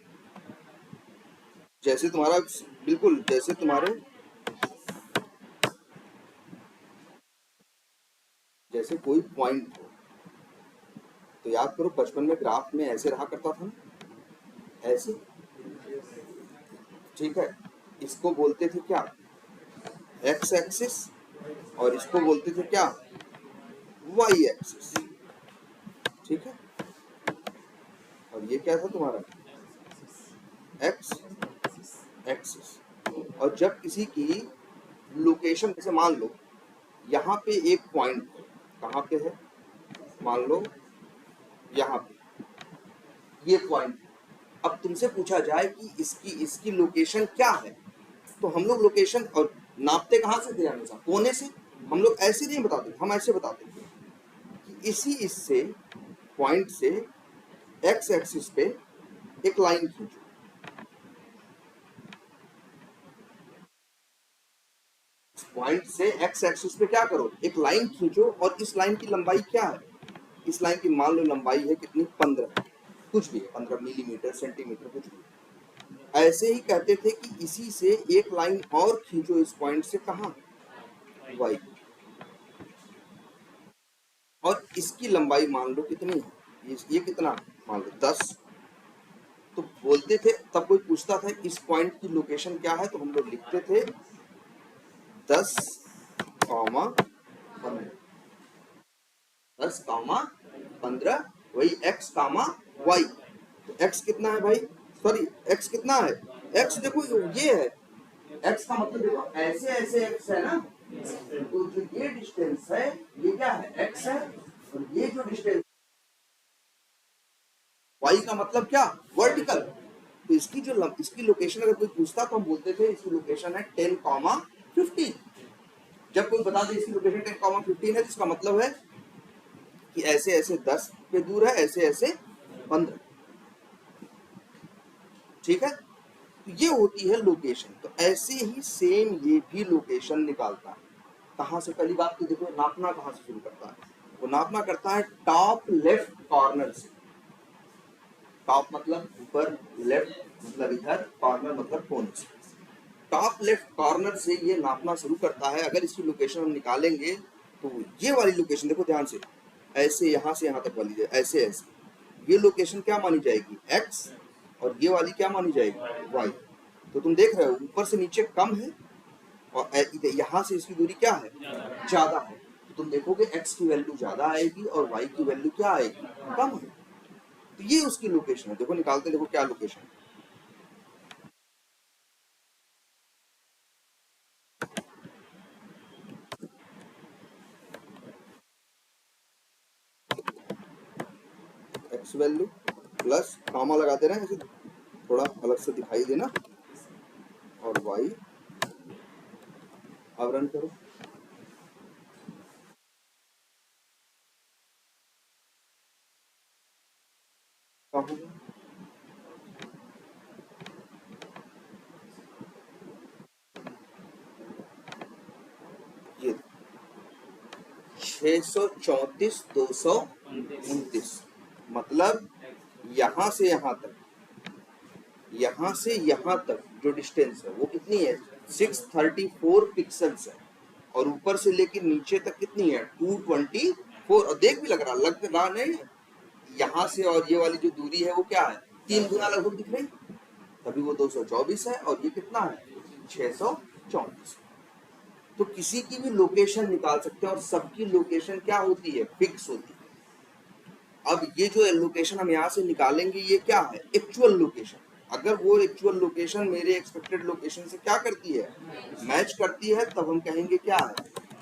जैसे तुम्हारा, बिल्कुल जैसे तुम्हारे जैसे कोई पॉइंट हो, तो याद करो बचपन में ग्राफ में ऐसे रहा करता था ना, ऐसे, ठीक है। इसको बोलते थे क्या, एक्स एक्सिस, और इसको बोलते थे क्या, वाई एक्सिस, ठीक है। और ये क्या था तुम्हारा, एक्स एक्सिस। और जब किसी की लोकेशन, जैसे मान लो यहाँ पे एक पॉइंट, कहाँ पे है, मान लो यहाँ पे ये पॉइंट, अब तुमसे पूछा जाए कि इसकी लोकेशन क्या है, तो हम लोग लोकेशन और नापते कहाँ से थे, हमेशा कोने से। हम लोग ऐसे नहीं बताते, हम ऐसे बताते थे कि इससे पॉइंट से एक्स एक्सिस पे एक लाइन खींचो, पॉइंट से एक्स एक्सिस पे क्या करो, एक लाइन खींचो, और इस लाइन की लंबाई क्या है, इस लाइन की मान लो लंबाई है कितनी, 15, कुछ भी 15 मिलीमीटर, सेंटीमीटर, कुछ भी। ऐसे ही कहते थे कि इसी से एक लाइन और खींचो इस पॉइंट से, कहाँ, वाई, और इसकी लंबाई मान लो कितनी है, ये कितना, मान लो 10। तो बोलते थे, तब कोई पूछता था इस पॉइंट की लोकेशन क्या है, तो हम लोग लिखते थे 10, 15, 10, 15, वही x, y। तो x कितना है भाई, सॉरी x कितना है, x देखो ये है, x का मतलब देखो ऐसे ऐसे x है ना, तो जो ये डिस्टेंस है ये क्या है, x है, और ये जो डिस्टेंस y का मतलब क्या, वर्टिकल। तो इसकी लोकेशन अगर कोई पूछता तो हम बोलते थे इसकी लोकेशन है 10, 15। जब कोई बता दे इसकी लोकेशन 10, 15 है, तो इसका मतलब है कि ऐसे ऐसे 10 पे दूर है, ऐसे ऐसे 15, ठीक है। तो ये होती है लोकेशन। तो ऐसे ही सेम ये भी लोकेशन निकालता है। कहाँ से, पहली बात तो देखो नापना कहाँ से शुरू करता है, वो नापना करता है टॉप लेफ्ट कॉर्नर से। टॉप मतलब ऊपर, लेफ्ट मतलब इधर, कॉर्नर मतलब कोने से। टॉप लेफ्ट कॉर्नर से ये नापना शुरू करता है। अगर इसकी लोकेशन हम निकालेंगे तो ये वाली लोकेशन देखो ध्यान से, ऐसे यहाँ से यहाँ तक वाली, ऐसे ऐसे, ये लोकेशन क्या मानी जाएगी, x, और ये वाली क्या मानी जाएगी, y। तो तुम देख रहे हो ऊपर से नीचे कम है, और यहाँ से इसकी दूरी क्या है, ज्यादा है। तो तुम देखोगे x की वैल्यू ज्यादा आएगी और y की वैल्यू क्या आएगी, कम है। तो ये उसकी लोकेशन है। देखो निकालते, देखो क्या लोकेशन है, x वैल्यू प्लस कामा लगा दे रहे हैं, ऐसे थोड़ा अलग से दिखाई देना, और y, अब रन करो, क्या होगा, ये 634,229, मतलब यहाँ से यहाँ तक, यहाँ से यहाँ तक जो डिस्टेंस है वो कितनी है, 634 पिक्सल्स है, और ऊपर से लेकर नीचे तक कितनी है, 224। और देख भी लग रहा नहीं, यहाँ से और ये वाली जो दूरी है वो क्या है, 3 गुना लगभग दिख रही, तभी वो 224 है, और ये कितना है, 634। तो किसी की भी लोकेशन निकाल सकते हैं, और सबकी लोकेशन क्या होती है, फिक्स होती है। अब ये जो लोकेशन हम यहाँ से निकालेंगे ये क्या है, एक्चुअल लोकेशन। अगर वो एक्चुअल लोकेशन मेरे एक्सपेक्टेड लोकेशन से क्या करती है, मैच करती है, तब हम कहेंगे क्या है,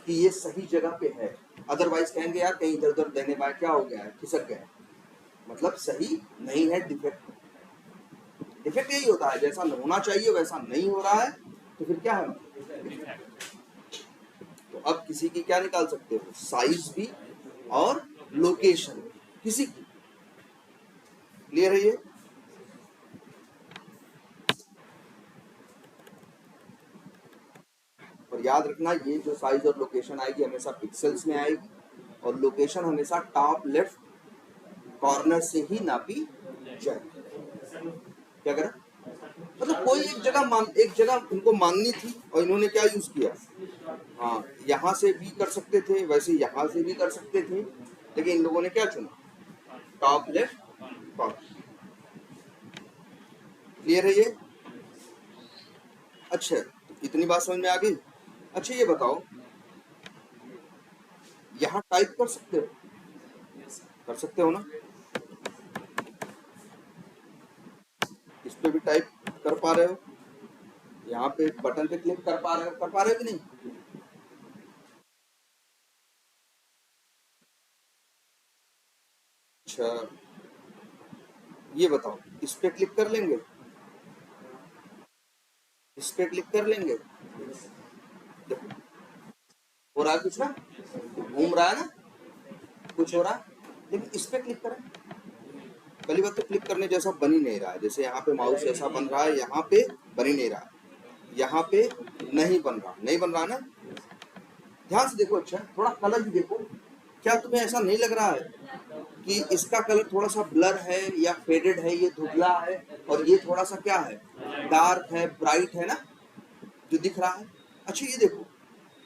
कि ये सही जगह पे है। अदरवाइज कहेंगे यार कहीं इधर उधर देने बाद क्या हो गया है, खिसक गया, मतलब सही नहीं है, डिफेक्ट। डिफेक्ट यही होता है, जैसा होना चाहिए वैसा नहीं हो रहा है, तो फिर क्या है। तो अब किसी की क्या निकाल सकते हो, साइज भी और लोकेशन किसी की। क्लियर है ये, और याद रखना ये जो साइज और लोकेशन आएगी हमेशा पिक्सेल्स में आएगी, और लोकेशन हमेशा टॉप लेफ्ट कॉर्नर से ही नापी जाएगी। क्या करा, मतलब कोई एक जगह इनको माननी थी, और इन्होंने क्या यूज किया, हाँ, यहाँ से भी कर सकते थे, वैसे यहाँ से भी कर सकते थे, लेकिन इन लोगों ने क्या चुना? Top left corner. क्लियर है ये? अच्छा, तो इतनी बात समझ में आ गई। अच्छा ये बताओ, यहाँ टाइप कर सकते हो? कर सकते हो ना? इस पे भी टाइप कर पा रहे हो, यहाँ पे बटन पे क्लिक कर पा रहे हो कि नहीं? अच्छा ये बताओ, इस पे क्लिक कर लेंगे? इस पे क्लिक कर लेंगे? देखो हो रहा है कुछ ना, घूम रहा है ना, कुछ हो रहा है, लेकिन इस पे क्लिक करें, पहली बात तो क्लिक करने जैसा बन ही नहीं रहा है। जैसे यहाँ पे माउस जैसा बन रहा है, यहाँ पे बन ही नहीं रहा है, यहाँ पे नहीं बन रहा, नहीं बन रहा ना। ध्यान से देखो, अच्छा थोड़ा कलर भी देखो, क्या तुम्हें ऐसा नहीं लग रहा है कि इसका कलर थोड़ा सा ब्लर है या फेडेड है, ये धुंधला है, और ये थोड़ा सा क्या है, डार्क है, ब्राइट है ना, जो दिख रहा है। अच्छा ये देखो,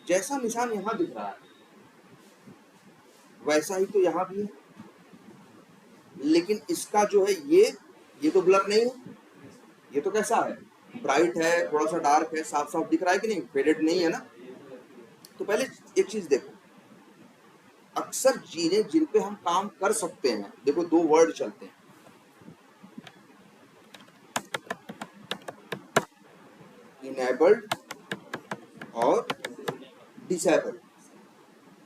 जैसा निशान यहाँ दिख रहा है वैसा ही तो यहाँ भी है, लेकिन इसका जो है ये तो ब्लर नहीं है, ये तो कैसा है, ब्राइट है, थोड़ा सा डार्क है, साफ साफ दिख रहा है कि नहीं, फेडेड नहीं है ना। तो पहले एक चीज देखो, अक्सर चीजें जिन पे हम काम कर सकते हैं, देखो दो वर्ड चलते हैं, इनेबल्ड और डिसेबल्ड,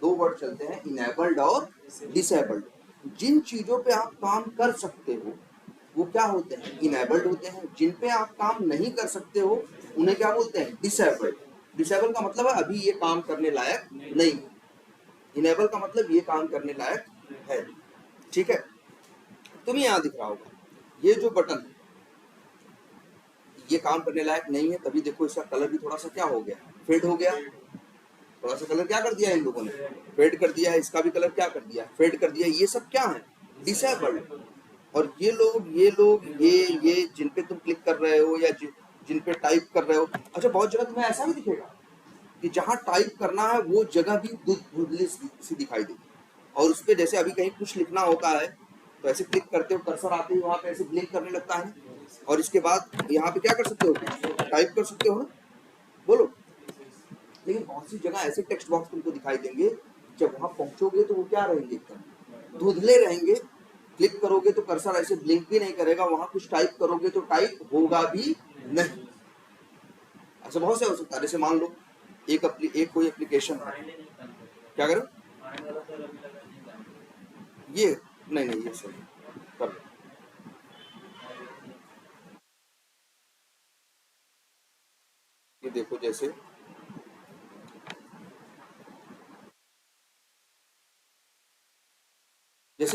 दो वर्ड चलते हैं, इनेबल्ड और डिसेबल्ड। जिन चीजों पे आप काम कर सकते हो वो क्या होते हैं, इनेबल्ड होते हैं। जिन पे आप काम नहीं कर सकते हो उन्हें क्या बोलते हैं, डिसेबल्ड। डिसेबल का मतलब है अभी ये काम करने लायक नहीं, इनेबल का मतलब ये काम करने लायक है। ठीक है, तुम्हें यहाँ दिख रहा होगा ये जो बटन है ये काम करने लायक नहीं है, तभी देखो इसका कलर भी थोड़ा सा क्या हो गया, फेड हो गया। थोड़ा सा कलर क्या कर दिया इन लोगों ने, फेड कर दिया है। इसका भी कलर क्या कर दिया, फेड कर दिया। ये सब क्या है, डिसेबल्ड। और ये लोग ये जिन पे तुम क्लिक कर रहे हो या जिन पे टाइप कर रहे हो, अच्छा बहुत जगह तुम्हें ऐसा भी दिखेगा कि जहाँ टाइप करना है वो जगह भी धुंधली सी दिखाई देगी, और उस पर जैसे अभी कहीं कुछ लिखना होता है तो ऐसे क्लिक करते हो, कर्सर आते ही वहाँ पे ऐसे ब्लिंक करने लगता है, और इसके बाद यहाँ पे क्या कर सकते हो, टाइप कर सकते हो ना, बोलो। लेकिन बहुत सी जगह ऐसे टेक्स्ट बॉक्स तुमको दिखाई देंगे, जब वहां पहुंचोगे तो वो क्या रहेंगे, एकदम धुंधले रहेंगे। क्लिक करोगे तो कर्सर ऐसे ब्लिंक भी नहीं करेगा, वहां कुछ टाइप करोगे तो टाइप होगा भी नहीं। ऐसा बहुत से हो सकता है। जैसे मान लो एक कोई एप्लीकेशन है, क्या करो ये, नहीं ये सही कर लो। ये देखो जैसे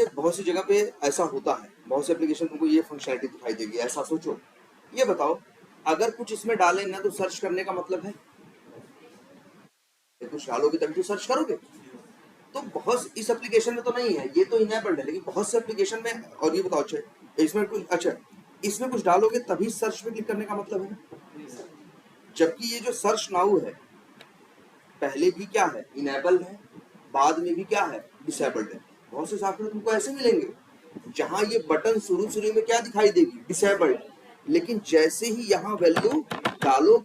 बहुत सी जगह पे ऐसा होता है, बहुत से एप्लीकेशन तुमको ये फंक्शनैलिटी दिखाई देगी। ऐसा सोचो, ये बताओ अगर कुछ इसमें डालें ना तो सर्च करने का मतलब है, कुछ डालोगे तभी तो सर्च करोगे। तो बहुत इस एप्लीकेशन में तो नहीं है, ये तो इनेबल्ड है, लेकिन बहुत से एप्लीकेशन में, और ये बताओ अच्छा इसमें कुछ, अच्छा इसमें कुछ डालोगे तभी सर्च पे क्लिक करने का मतलब है, जबकि ये जो सर्च नाउ है पहले भी क्या है, इनेबल है, बाद में भी क्या है, डिसेबल्ड है। बहुत से सॉफ्टवेयर तुमको ऐसे मिलेंगे जहां ये बटन शुरू शुरू में क्या दिखाई देगी, डिसेबल्ड, लेकिन जैसे ही यहाँ वैल्यू डालो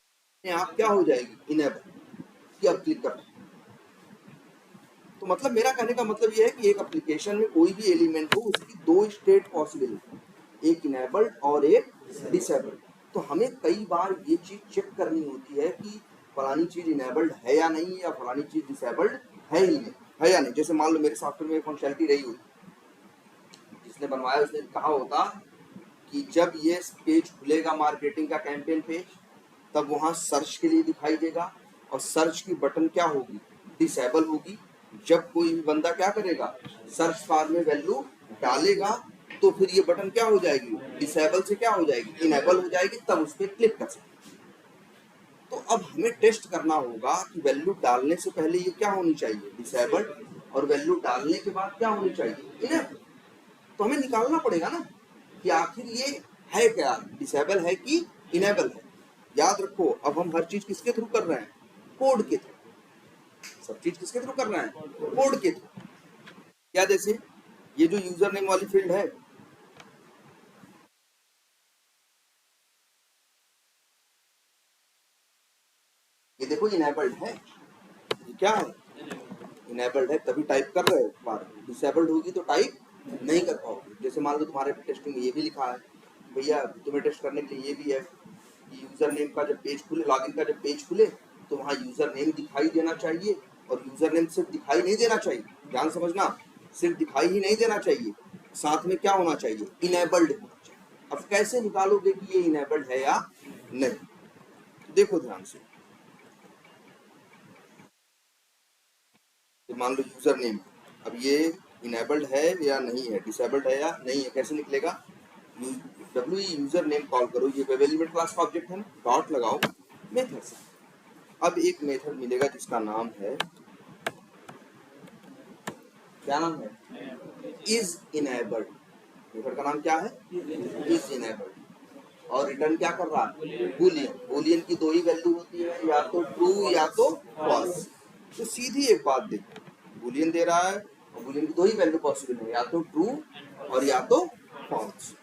आप क्या हो जाएगी, इनेबल, कि अब क्लिक करना। तो मतलब मेरा कहने का मतलब ये है कि एक एप्लीकेशन में कोई भी एलिमेंट हो उसकी दो स्टेट पॉसिबल है, एक इनेबल्ड और एक डिसेबल्ड। तो हमें कई बार ये चीज चेक करनी होती है कि फलानी चीज इनेबल्ड है या नहीं, या फलानी चीज डिसेबल्ड है ही नहीं, है या नहीं। जैसे मान लो मेरे सॉफ्टवेयर में फंक्शनलिटी रही हुई, जिसने बनवाया उसने कहा होता कि जब ये पेज खुलेगा मार्केटिंग का कैंपेन पेज, तब वहां सर्च के लिए दिखाई देगा, और सर्च की बटन क्या होगी, डिसेबल होगी। जब कोई भी बंदा क्या करेगा, सर्च बार में वैल्यू डालेगा तो फिर ये बटन क्या हो जाएगी, डिसेबल से क्या हो जाएगी, इनेबल हो जाएगी, तब उस पर क्लिक कर सकते। तो अब हमें टेस्ट करना होगा कि वैल्यू डालने से पहले ये क्या होनी चाहिए, डिसेबल, और वैल्यू डालने के बाद क्या होनी चाहिए, इनेबल। तो हमें निकालना पड़ेगा ना कि आखिर ये है क्या, डिसेबल है कि इनेबल है। याद रखो अब हम हर चीज किसके थ्रू कर रहे हैं, कोड के थ्रू। सब चीज किसके थ्रू कर रहे हैं, कोड के थ्रू। क्या, जैसे ये जो यूजर नेम वाली फील्ड है, ये देखो इनेबल्ड है, ये क्या है, इनेबल्ड है, तभी टाइप कर रहे हो। बार डिसेबल्ड होगी तो टाइप नहीं कर पाओगे। जैसे मान लो तुम्हारे टेस्ट में ये भी लिखा है, भैया तुम्हें टेस्ट करने के लिए ये भी है, यूजर नेम का जब पेज खुले, लॉगिन का जब पेज खुले तो वहाँ यूजर नेम दिखाई देना चाहिए, और यूजर नेम सिर्फ दिखाई नहीं देना चाहिए, ध्यान समझना, सिर्फ दिखाई ही नहीं देना चाहिए, साथ में क्या होना चाहिए, इनेबल्ड होना चाहिए। अब कैसे निकालोगे कि ये इनेबल्ड है या नहीं, देखो ध्यान से। तो मान लो यूजर नेम, अब ये इनेबल्ड है या नहीं है, डिसेबल्ड है या नहीं है, कैसे निकलेगा, डब्ल्यू यूजर नेम कॉल करो, ये वेब एलिमेंट क्लास का ऑब्जेक्ट है ना, डॉट लगाओ मेथड से। अब एक मेथड मिलेगा जिसका नाम है, क्या नाम है, इज इनेबल्ड। मेथड का नाम क्या है, इज इनेबल्ड, और रिटर्न क्या कर रहा है, बूलियन। बूलियन की दो ही वैल्यू होती है, या तो ट्रू या तो फॉल्स। तो सीधी एक बात देखो, बूलियन दे रहा है और बूलियन की दो ही वैल्यू पॉसिबल है, या तो ट्रू और या तो फॉल्स।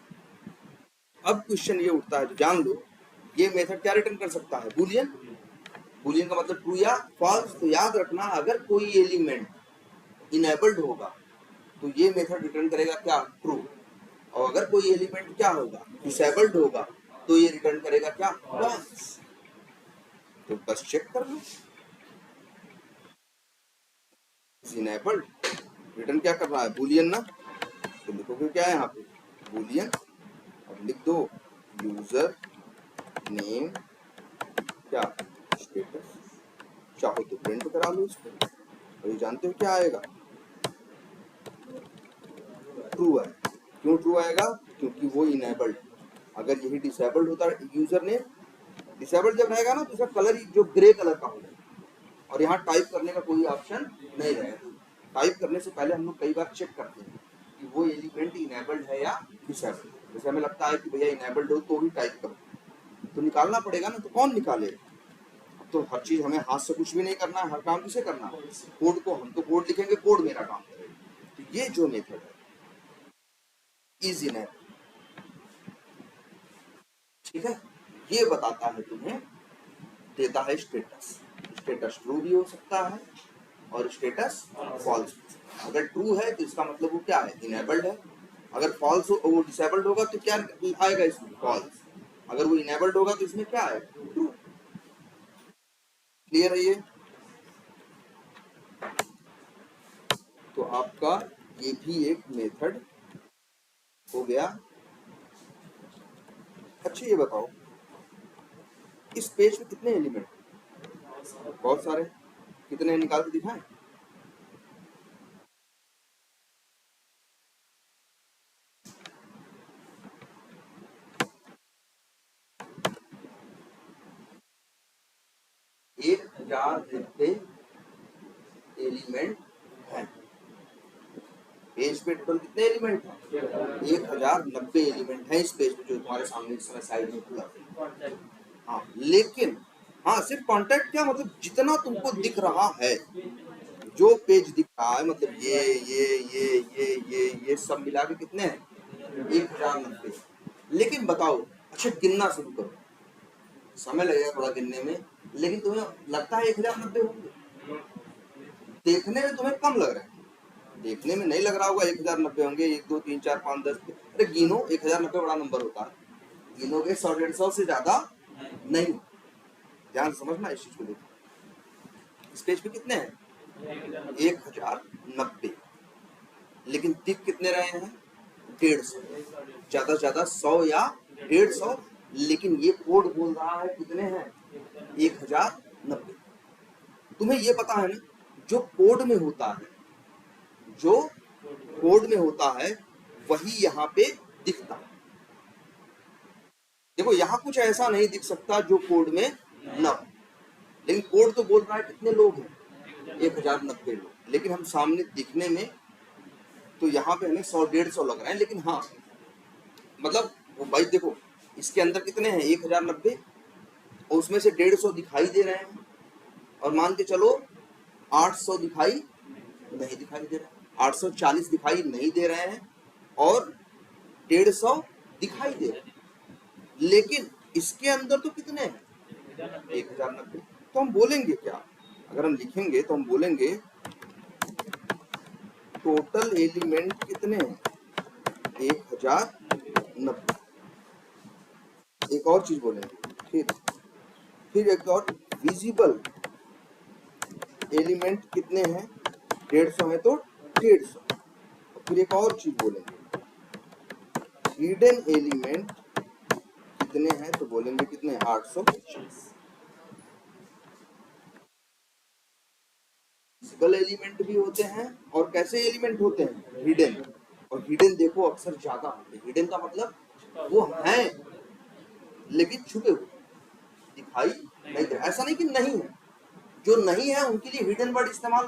अब क्वेश्चन ये उठता है, तो जान लो ये मेथड क्या रिटर्न कर सकता है, बूलियन। बूलियन का मतलब ट्रू या फॉल्स। तो याद रखना, अगर कोई एलिमेंट इनेबल्ड होगा तो ये मेथड रिटर्न करेगा क्या, ट्रू, और अगर कोई एलिमेंट क्या होगा, डिसेबल्ड होगा, तो ये रिटर्न करेगा क्या, फॉल्स। तो बस चेक कर लो, इनेबल्ड रिटर्न क्या कर रहा है, बूलियन ना। तो लिखोगे क्या है यहाँ पे, बूलियन, अब लिख दो यूजर नेम क्या, स्टेटस, चाहो तो प्रिंट करा लो इसको, और ये जानते हो क्या आएगा, ट्रू है। क्यों ट्रू आएगा, क्योंकि वो इनेबल्ड। अगर यही डिसेबल्ड होता यूजर नेम, डिसेबल्ड जब रहेगा ना तो इसका कलर जो ग्रे कलर का होगा, और यहाँ टाइप करने का कोई ऑप्शन नहीं रहेगा। टाइप करने से पहले हम लोग कई बार चेक करते हैं कि वो एलिमेंट इनेबल्ड है या डिसेबल्ड। जैसे हमें लगता है कि भैया इनेबल्ड हो तो ही टाइप करो, तो निकालना पड़ेगा ना, तो कौन निकालेगा। तो हर चीज हमें हाथ से कुछ भी नहीं करना है, हर काम किसे करना है, कोड को। हम तो कोड लिखेंगे, कोड मेरा काम करेगा। तो ये जो मेथड है इज इनेबल्ड, ठीक है, ये बताता है तुम्हें, देता है स्टेटस। स्टेटस ट्रू भी हो सकता है और स्टेटस फॉल्स। अगर ट्रू है तो इसका मतलब वो क्या है, इनेबल्ड है। अगर फॉल्स हो, वो डिसेबल्ड होगा तो क्या आएगा इसमें, फॉल्स। अगर वो इनेबल्ड होगा तो इसमें क्या आएगा, ट्रू। क्लियर है ये। तो आपका ये भी एक मेथड हो गया। अच्छा ये बताओ, इस पेज में कितने एलिमेंट, बहुत सारे, कितने निकाल के दिखाएं, एक 1090 एलिमेंट है। पेज पे टोटल कितने एलिमेंट हैं, 1090 एलिमेंट है इस पेज पे, जो तुम्हारे सामने इस समय साइड में खुला। हाँ लेकिन, हाँ सिर्फ कॉन्टैक्ट क्या मतलब, जितना तुमको दिख रहा है, जो पेज दिख रहा है, मतलब ये सब मिला के कितने हैं, 1090। लेकिन बताओ, अच्छा गिनना शुरू करो, समय लगेगा थोड़ा गिनने में, लेकिन तुम्हें लगता है 1090 होंगे, देखने में तुम्हें कम लग रहा है, देखने में नहीं लग रहा होगा 1090 होंगे, 1 2 3 4 5 10, अरे गिनो, 1090 बड़ा नंबर होता है, गिनोगे 100-150 से ज्यादा नहीं। ध्यान समझना इस चीज को। देखो इस पेज पे कितने हैं, 1090, लेकिन दिख कितने रहे हैं, 150, ज्यादा से ज्यादा 100 या 150, लेकिन ये कोड बोल रहा है कितने हैं, 1090। तुम्हें ये पता है ना, जो कोड में होता है, जो कोड में होता है वही यहाँ पे दिखता है। देखो यहाँ कुछ ऐसा नहीं दिख सकता जो कोड में न हो, लेकिन कोड तो बोल रहा है कितने लोग हैं, 1090 लोग, लेकिन हम सामने दिखने में तो यहाँ पे हमें 100-150 लग रहा है, लेकिन हाँ मतलब वो भाई देखो इसके अंदर कितने हैं, 1090, और उसमें से 150 दिखाई दे रहे हैं, और मान के चलो 800 दिखाई नहीं दिखाई दे रहा, 840 दिखाई नहीं दे रहे हैं और 150 दिखाई दे रहे हैं। लेकिन इसके अंदर तो कितने हैं? 1090। तो हम बोलेंगे क्या, अगर हम लिखेंगे तो हम बोलेंगे टोटल एलिमेंट कितने हैं? 1090। एक और चीज बोलेंगे, फिर एक और, विजिबल एलिमेंट कितने हैं? 150 है तो 150। फिर एक और चीज बोलेंगे, हिडन एलिमेंट कितने हैं? तो बोलेंगे कितने? 850। विजिबल एलिमेंट भी होते हैं और कैसे एलिमेंट होते हैं? हिडन। और हिडन देखो अक्सर ज्यादा होते हैं। हिडन का मतलब वो हैं लेकिन छुपे हुए, दिखाई नहीं दे। ऐसा नहीं कि नहीं है, जो नहीं है उनके लिए हिडन वर्ड इस्तेमाल।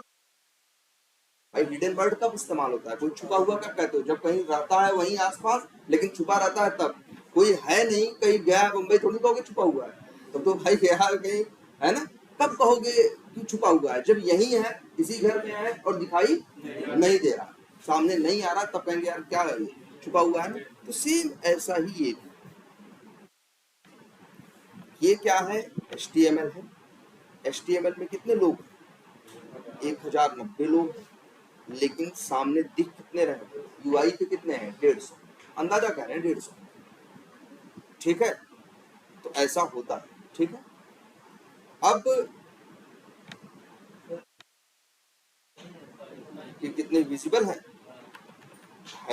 भाई हिडन वर्ड कब इस्तेमाल होता है? कोई छुपा हुआ कब कहते हो? जब कहीं रहता है वहीं आसपास लेकिन छुपा रहता है तब। कोई है नहीं, कहीं गया है मुंबई, थोड़ी कहोगे छुपा हुआ है। तब तो भाई गया है कहीं, है ना? कब कहोगे कि छुपा हुआ है? जब यही है, इसी घर में है और दिखाई नहीं दे रहा, सामने नहीं आ रहा, तब कहेंगे यार क्या है, छुपा हुआ है ना। तो सेम ऐसा ही ये क्या है? HTML है। HTML में कितने लोग हैं? 1090 लोग हैं। लेकिन सामने दिख कितने रहे? UI पे कितने हैं? 150। अंदाजा कर रहे हैं 150। ठीक है, तो ऐसा होता है। ठीक है, अब कि कितने विजिबल है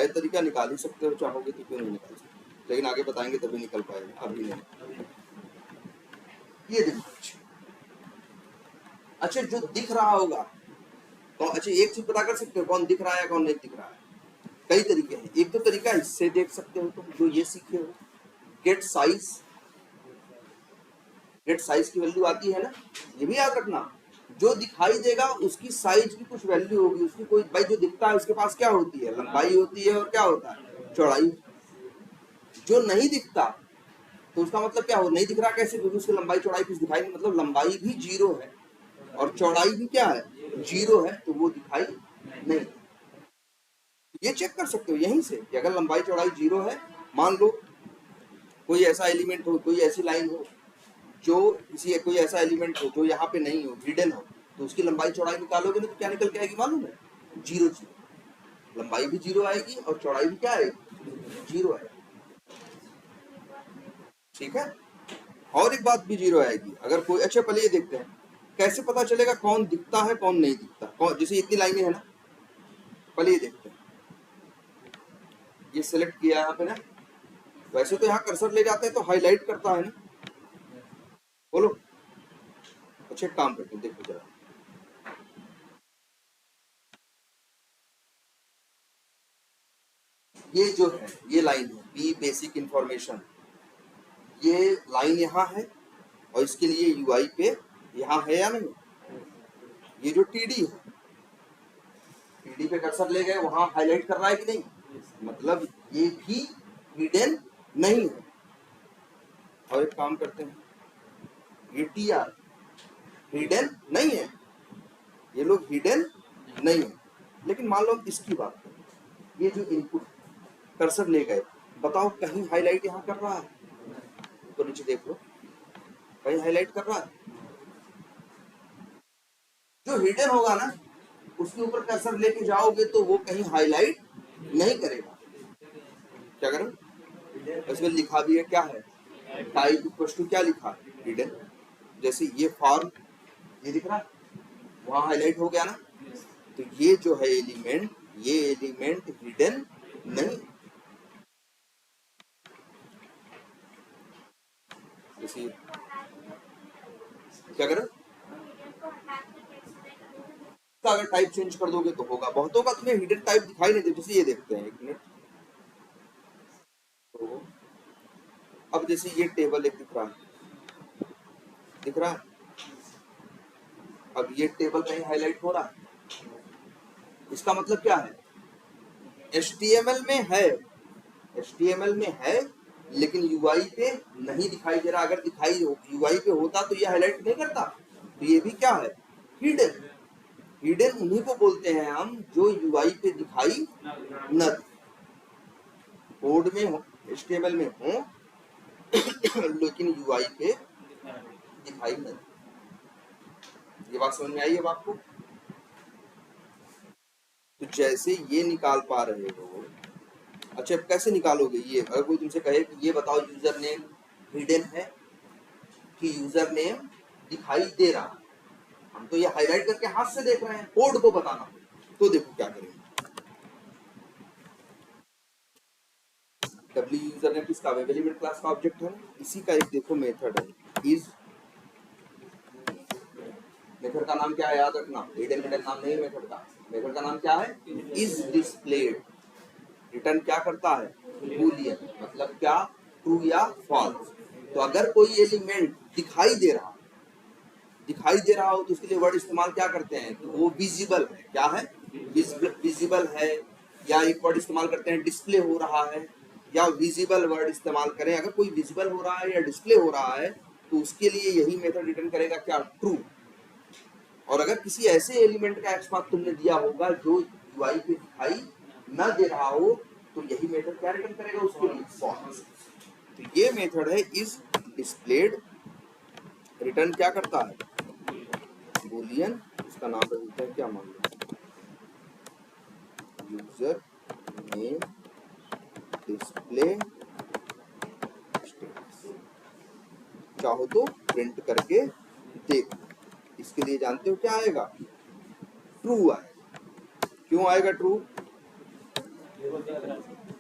तरीका निकाल ही सकते हो, चाहोगे तो क्यों नहीं निकाल सकते, लेकिन आगे बताएंगे तभी निकल पाएगा, अभी नहीं। ये देखो, अच्छा जो दिख रहा होगा तो अच्छा एक चीज पता कर सकते हो कौन दिख रहा है कौन नहीं दिख रहा है? कई तरीके हैं। एक तो तरीका इससे देख सकते हो तुम, जो ये सीखे हो, गेट साइज। गेट साइज की वैल्यू आती है ना, ये भी याद रखना। जो दिखाई देगा उसकी साइज की कुछ वैल्यू होगी, उसकी कोई, भाई जो दिखता है उसके पास क्या होती है? लंबाई होती है और क्या होता है? चौड़ाई। जो नहीं दिखता तो उसका मतलब क्या हो? नहीं दिख रहा कैसे? क्योंकि उसकी लंबाई चौड़ाई कुछ दिखाई नहीं, मतलब लंबाई भी 0 है और चौड़ाई भी क्या है? 0 है, तो वो दिखाई नहीं। ये चेक कर सकते हो यहीं से कि अगर लंबाई चौड़ाई 0 है, मान लो कोई ऐसा एलिमेंट हो, कोई ऐसी लाइन हो जो किसी, कोई ऐसा एलिमेंट हो जो यहाँ पे नहीं हो, हिडन हो, तो उसकी लंबाई चौड़ाई निकालोगे ना तो क्या निकल के आएगी मालूम है? 0 0। लंबाई भी 0 आएगी और चौड़ाई भी क्या आएगी? 0 आएगी। ठीक है, और एक बात भी 0 आएगी अगर कोई, अच्छा पहले ये देखते हैं कैसे पता चलेगा कौन दिखता है कौन नहीं दिखता। कौन, जैसे इतनी लाइनें है ना, पहले ये देखते हैं, ये सिलेक्ट किया यहाँ पे ना, वैसे तो यहाँ कर्सर ले जाते हैं तो हाईलाइट करता है ना, बोलो। अच्छा काम करते हैं, देखो जरा, ये जो है ये लाइन है बी बेसिक इंफॉर्मेशन, ये लाइन यहाँ है और इसके लिए यूआई पे यहाँ है या नहीं? ये जो टीडी है, टीडी पे कर्सर ले गए, वहां हाईलाइट कर रहा है कि नहीं? मतलब ये भी हिडन नहीं है। और एक काम करते हैं, ये टीआर हिडन नहीं है, ये लोग हिडन नहीं है। लेकिन मान लो इसकी बात करें, ये जो इनपुट कर्सर ले गए, बताओ कहीं हाईलाइट यहाँ कर रहा है? तो नीचे देख लो, कहीं हाईलाइट कर रहा है? जो हिडन होगा ना उसके ऊपर कर्सर लेके जाओगे तो वो कहीं हाईलाइट नहीं करेगा। क्या करें? इसमें लिखा भी है, क्या है? टाइप इक्वल टू क्या लिखा है? हिडन। जैसे ये फॉर्म, ये दिख रहा है, वहां हाईलाइट हो गया ना, तो ये जो है एलिमेंट, ये एलिमेंट हिडन नहीं। जैसे क्या करें, तो अगर टाइप चेंज कर दोगे तो होगा, बहुतों का तुम्हें हिडन टाइप दिखाई नहीं देता। जैसे ये देखते हैं, एक मिनट, तो अब जैसे ये टेबल एक दिख रहा है, दिख रहा है, अब ये टेबल कहीं हाईलाइट हो रहा है, इसका मतलब क्या है? HTML में है, HTML में है लेकिन UI पे नहीं दिखाई दे रहा। अगर दिखाई UI पे होता तो ये हाईलाइट नहीं करता, तो ये भी क्या है? हिडन। हिडन उन्हीं को बोलते हैं हम जो यूआई पे दिखाई न दे, कोड में हो, HTML में हो लेकिन यूआई पे दिखाई न दे। ये बात समझ में आई है आपको? तो जैसे ये निकाल पा रहे हो, अच्छा कैसे निकालोगे ये? अगर कोई तुमसे कहे कि ये बताओ यूजर नेम हिडन है कि यूजर नेम दिखाई दे रहा है, हम तो ये हाईलाइट करके हाथ से देख रहे हैं, कोड को बताना, तो देखो क्या करेंगे। डब्ल्यू यूजर नेम किसका? वेब एलिमेंट क्लास का ऑब्जेक्ट है, इसी का एक देखो मेथड है, इज। मेथड का नाम क्या है याद रखना, हिडन नाम नहीं मेथड का। मेथड का नाम क्या है? Is displayed. रिटर्न क्या करता है? बूलियन, मतलब क्या? ट्रू या फॉल्स। तो अगर कोई एलिमेंट दिखाई दे रहा हो तो उसके लिए वर्ड इस्तेमाल क्या करते हैं? तो वो विजिबल है। क्या है? विजिबल है। या एक वर्ड इस्तेमाल करते हैं डिस्प्ले हो रहा है, या विजिबल वर्ड इस्तेमाल करें। अगर कोई विजिबल हो रहा है या डिस्प्ले हो रहा है तो उसके लिए यही मेथड रिटर्न करेगा, क्या? ट्रू। और अगर किसी ऐसे एलिमेंट का एक्सपाथ तुमने दिया होगा जो यूआई पे दिखाई न दे रहा हो तो यही मेथड क्या रिटर्न करेगा? उसके लिए फॉल्स। तो ये मेथड है इज डिस्प्लेड। रिटर्न क्या करता है? बूलियन। इसका नाम बदलता है, क्या मान लो, यूजर नेम डिस्प्ले स्टेटस। चाहो तो प्रिंट करके देखो। इसके लिए जानते हो क्या आएगा? ट्रू आएगा। क्यों आएगा ट्रू?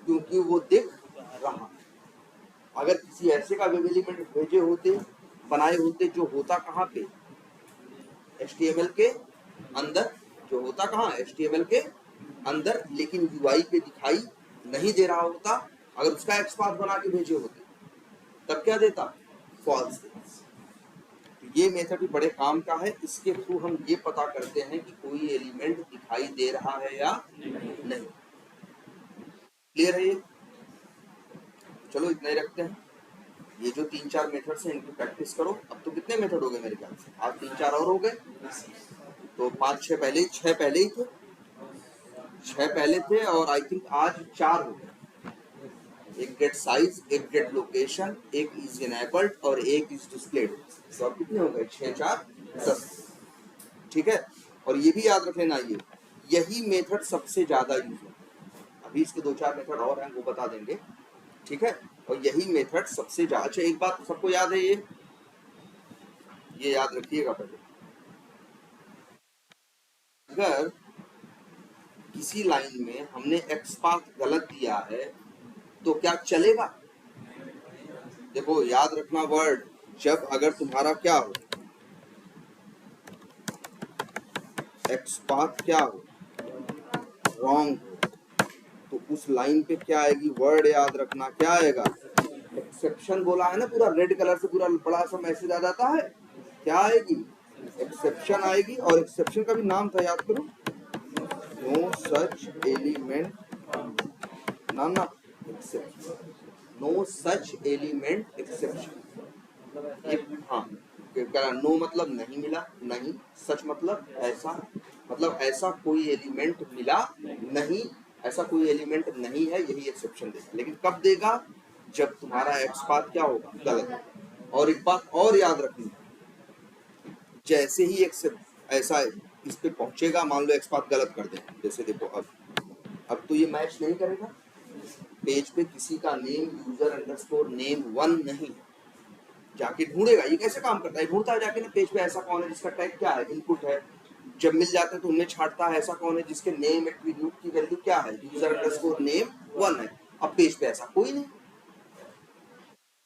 क्योंकि वो दिख रहा। अगर किसी ऐसे का वेब एलिमेंट भेजे होते, बनाए होते, जो होता कहाँ पे? HTML के अंदर। जो होता कहाँ? HTML के अंदर, लेकिन यूआई पे दिखाई नहीं दे रहा होता। अगर उसका एक्सपाथ बना के भेजे होते तब क्या देता? फॉल्स। ये मेथड भी बड़े काम का है। इसके थ्रू हम ये पता करते हैं कि कोई एलिमेंट दिखाई दे रहा है या नहीं। क्लियर है ये? चलो इतना ही रखते हैं। ये जो 3-4 मेथड्स हैं इनकी प्रैक्टिस करो। अब तो कितने मेथड हो गए मेरे ख्याल से? आज 3-4 और हो गए, तो 5-6 पहले ही, 6 पहले ही थे, 6 पहले थे और आई थिंक आज 4 हो गए। एक गेट साइज, एक गेट लोकेशन, एक इज इनेबल्ड और एक इज डिस्प्लेड। तो अब कितने हो गए? 6, 4, 10। ठीक है। और ये भी याद रख लेना, ये यही मेथड सबसे ज्यादा यूज है। अभी इसके 2-4 मेथड और हैं, वो बता देंगे। ठीक है। और यही मेथड सबसे ज्यादा। अच्छा एक बात सबको याद है, ये याद रखिएगा पहले। अगर किसी लाइन में हमने एक्सपाथ गलत दिया है तो क्या चलेगा? देखो याद रखना वर्ड, जब अगर तुम्हारा क्या हो, एक्सपाथ क्या हो, रॉन्ग हो, तो उस लाइन पे क्या आएगी? वर्ड याद रखना, क्या आएगा? एक्सेप्शन बोला है ना, पूरा रेड कलर से पूरा बड़ा सा मैसेज आ जाता है। क्या आएगी? एक्सेप्शन आएगी। और एक्सेप्शन का भी नाम था, याद करो, नो सच एलिमेंट, ना exception, no such element exception. हाँ, नो मतलब नहीं मिला, नहीं। सच मतलब ऐसा, मतलब ऐसा कोई एलिमेंट मिला नहीं, ऐसा कोई एलिमेंट नहीं है, यही एक्सेप्शन देगा। लेकिन कब देगा? जब तुम्हारा एक्सपाथ क्या होगा? गलत। और एक बात और याद रखनी, जैसे ही एक्सेप्ट ऐसा इस पे पहुंचेगा, मान लो एक्सपाथ गलत कर दे, जैसे देखो अब तो ये मैच नहीं करेगा। पेज पे किसी का नेम यूजर अंडरस्कोर नेम 1 नहीं, जाके ढूंढेगा। ये कैसे काम करता है? ढूंढता है जाके ना पेज पे ऐसा कौन है जिसका टैग क्या है, इनपुट है। जब मिल जाता है तो उन्हें छांटता है, ऐसा कौन है जिसके नेम एट्रीब्यूट की वैल्यू क्या है, यूजर अंडरस्कोर नेम 1 है। अब पेज पे ऐसा कोई नहीं,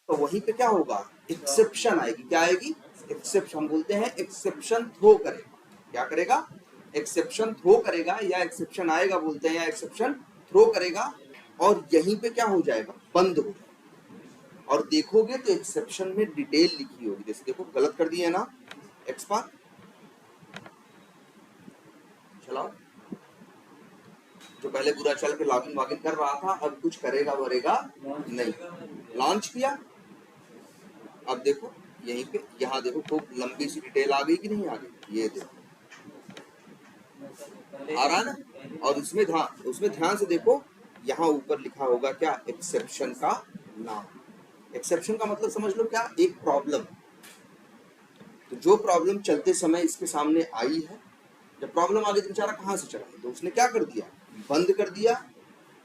तो वहीं पे क्या होगा? एक्सेप्शन आएगी। क्या आएगी? एक्सेप्शन। हम बोलते हैं एक्सेप्शन थ्रो करेगा। क्या करेगा? एक्सेप्शन थ्रो करेगा, या एक्सेप्शन आएगा बोलते हैं, या एक्सेप्शन थ्रो करेगा। और यहीं पे क्या हो जाएगा? बंद हो जाएगा। और देखोगे तो एक्सेप्शन में डिटेल लिखी होगी, जैसे देखो गलत कर दिए ना एक्सपाथ, चलाओ, जो पहले पूरा चल के लॉगिन वॉगिन कर रहा था अब कुछ करेगा वरेगा नहीं, लॉन्च किया। अब देखो यहीं पे, यहाँ देखो खूब लंबी सी डिटेल आ गई कि नहीं आ गई? ये देखो आ रहा है ना? और उसमें ध्यान से देखो, यहाँ ऊपर लिखा होगा क्या, एक्सेप्शन का नाम। एक्सेप्शन का मतलब समझ लो क्या, एक प्रॉब्लम। तो जो प्रॉब्लम चलते समय इसके सामने आई है, जब प्रॉब्लम आ गई तो बेचारा कहाँ से चला, तो उसने क्या कर दिया, बंद कर दिया,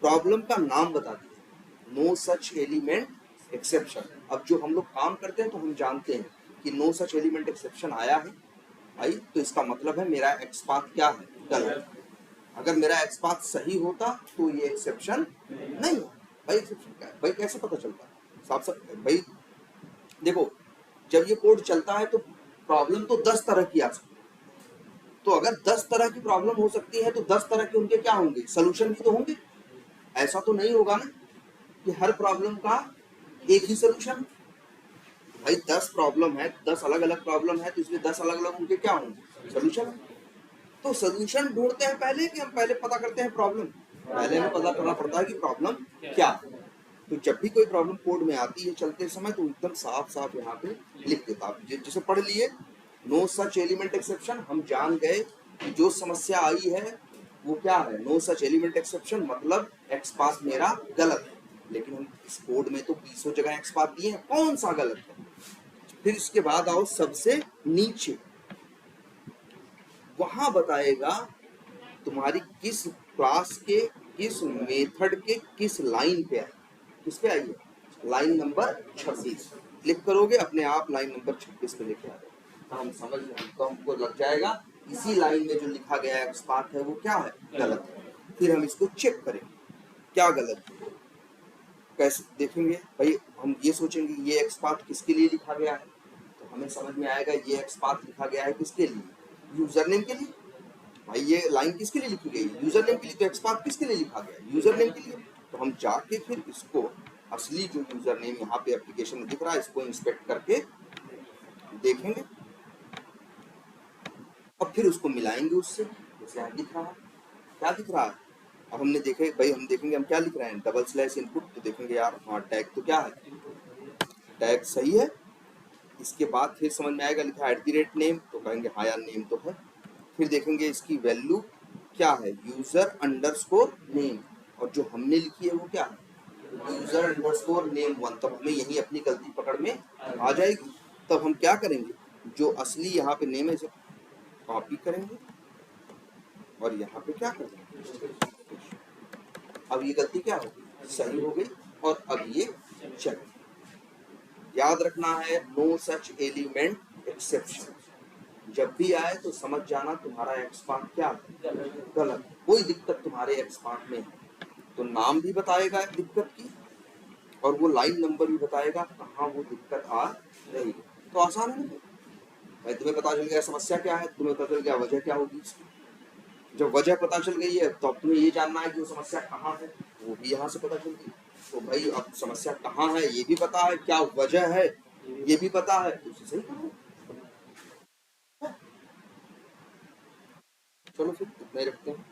प्रॉब्लम का नाम बता दिया, नो सच एलिमेंट एक्सेप्शन। अब जो हम लोग काम करते हैं तो हम जानते हैं कि नो सच एलिमेंट एक्सेप्शन आया है, आई, तो इसका मतलब है मेरा एक्स पाथ क्या है, गलत। अगर मेरा एक्स पाथ सही होता तो ये एक्सेप्शन नहीं है। भाई एक्सेप्शन क्या है, भाई कैसे पता चलता है, साफ साफ भाई देखो, जब ये कोड चलता है तो प्रॉब्लम तो 10 तरह की आ सकती है। तो अगर 10 तरह की प्रॉब्लम हो सकती है तो 10 तरह के उनके क्या होंगे, सोल्यूशन भी तो होंगे। ऐसा तो नहीं होगा ना कि हर प्रॉब्लम का एक ही सोल्यूशन। भाई 10 प्रॉब्लम है, 10 अलग अलग प्रॉब्लम है, तो इसलिए 10 अलग अलग उनके क्या होंगे, सोल्यूशन। तो सोल्यूशन ढूंढते हैं पहले कि हम पहले पता करते हैं प्रॉब्लम, पहले हमें पता करना पड़ता है कि प्रॉब्लम क्या है। तो जब भी कोई प्रॉब्लम कोड में आती है चलते समय तो एकदम साफ साफ यहाँ पे लिख देता, आप जिसे पढ़ लिए, नो सच एलिमेंट एक्सेप्शन, हम जान गए कि जो समस्या आई है वो क्या है, नो सच एलिमेंट एक्सेप्शन, मतलब एक्स पाथ मेरा गलत है। लेकिन हम इस कोड में तो 20 जगह एक्स पाथ दिए हैं, कौन सा गलत है। फिर इसके बाद आओ सबसे नीचे, वहां बताएगा तुम्हारी किस क्लास के किस मेथड के किस लाइन पे आई, किस पे आई है, लाइन नंबर 26। क्लिक करोगे अपने आप लाइन नंबर 26 पे लेके आ जाएगा। तो हम समझ तो हमको लग जाएगा इसी लाइन में जो लिखा गया है पाथ है वो क्या है, गलत है। फिर हम इसको चेक करेंगे क्या गलत है, कैसे देखेंगे भाई, हम ये सोचेंगे ये एक्स पाथ किसके लिए लिखा गया है, तो हमें समझ में आएगा ये एक्स पाथ लिखा गया है किसके लिए, यूजर नेम के लिए। भाई ये लाइन किसके लिए लिखी गई, यूजर नेम के लिए, तो एक्स पाथ किसके लिए लिखा गया, यूजर नेम के लिए। तो हम जाके फिर इसको असली जो यूजर नेम यहाँ पे एप्लीकेशन में दिख रहा है इसको इंस्पेक्ट करके देखेंगे और फिर उसको मिलाएंगे उससे, जैसे यहाँ दिख रहा है, क्या दिख रहा है। अब हमने देखे भाई, हम देखेंगे हम क्या लिख रहे हैं, डबल स्लैश इनपुट, तो देखेंगे यार हाँ टैग तो क्या है, टैग सही है। इसके बाद फिर समझ में आएगा लिखा @नेम, तो कहेंगे हाँ यार नेम तो है। फिर देखेंगे इसकी वैल्यू क्या है, यूजर अंडरस्कोर नेम, और जो हमने लिखी है वो क्या है, यूजर अंडरस्कोर नेम 1। तब हमें यही अपनी गलती पकड़ में आ जाएगी। तब हम क्या करेंगे, जो असली यहाँ पे नेम है इसे कॉपी करेंगे और यहाँ पे क्या करेंगे, अब ये गलती क्या होगी, सही हो गई, और अब ये चल। याद रखना है नो सच एलिमेंट एक्सेप्शन, जब भी आए तो समझ जाना तुम्हारा एक्स पाथ क्या है, गलत, कोई दिक्कत तुम्हारे एक्स पाथ में है। तो नाम भी बताएगा दिक्कत की और वो लाइन नंबर भी बताएगा कहाँ वो दिक्कत आ रही है। तो आसान है ना भाई, तुम्हें पता चल गया समस्या क्या है, तुम्हें पता चल गया वजह क्या होगी इसकी। जब वजह पता चल गई है तो अब तुम्हें ये जानना है कि वो समस्या कहाँ है, वो भी यहाँ से पता चल गई। तो भाई अब समस्या कहाँ है ये भी पता है, क्या वजह है ये भी पता है, तो उसे सही करो। चलो फिर इतना ही रखते हैं।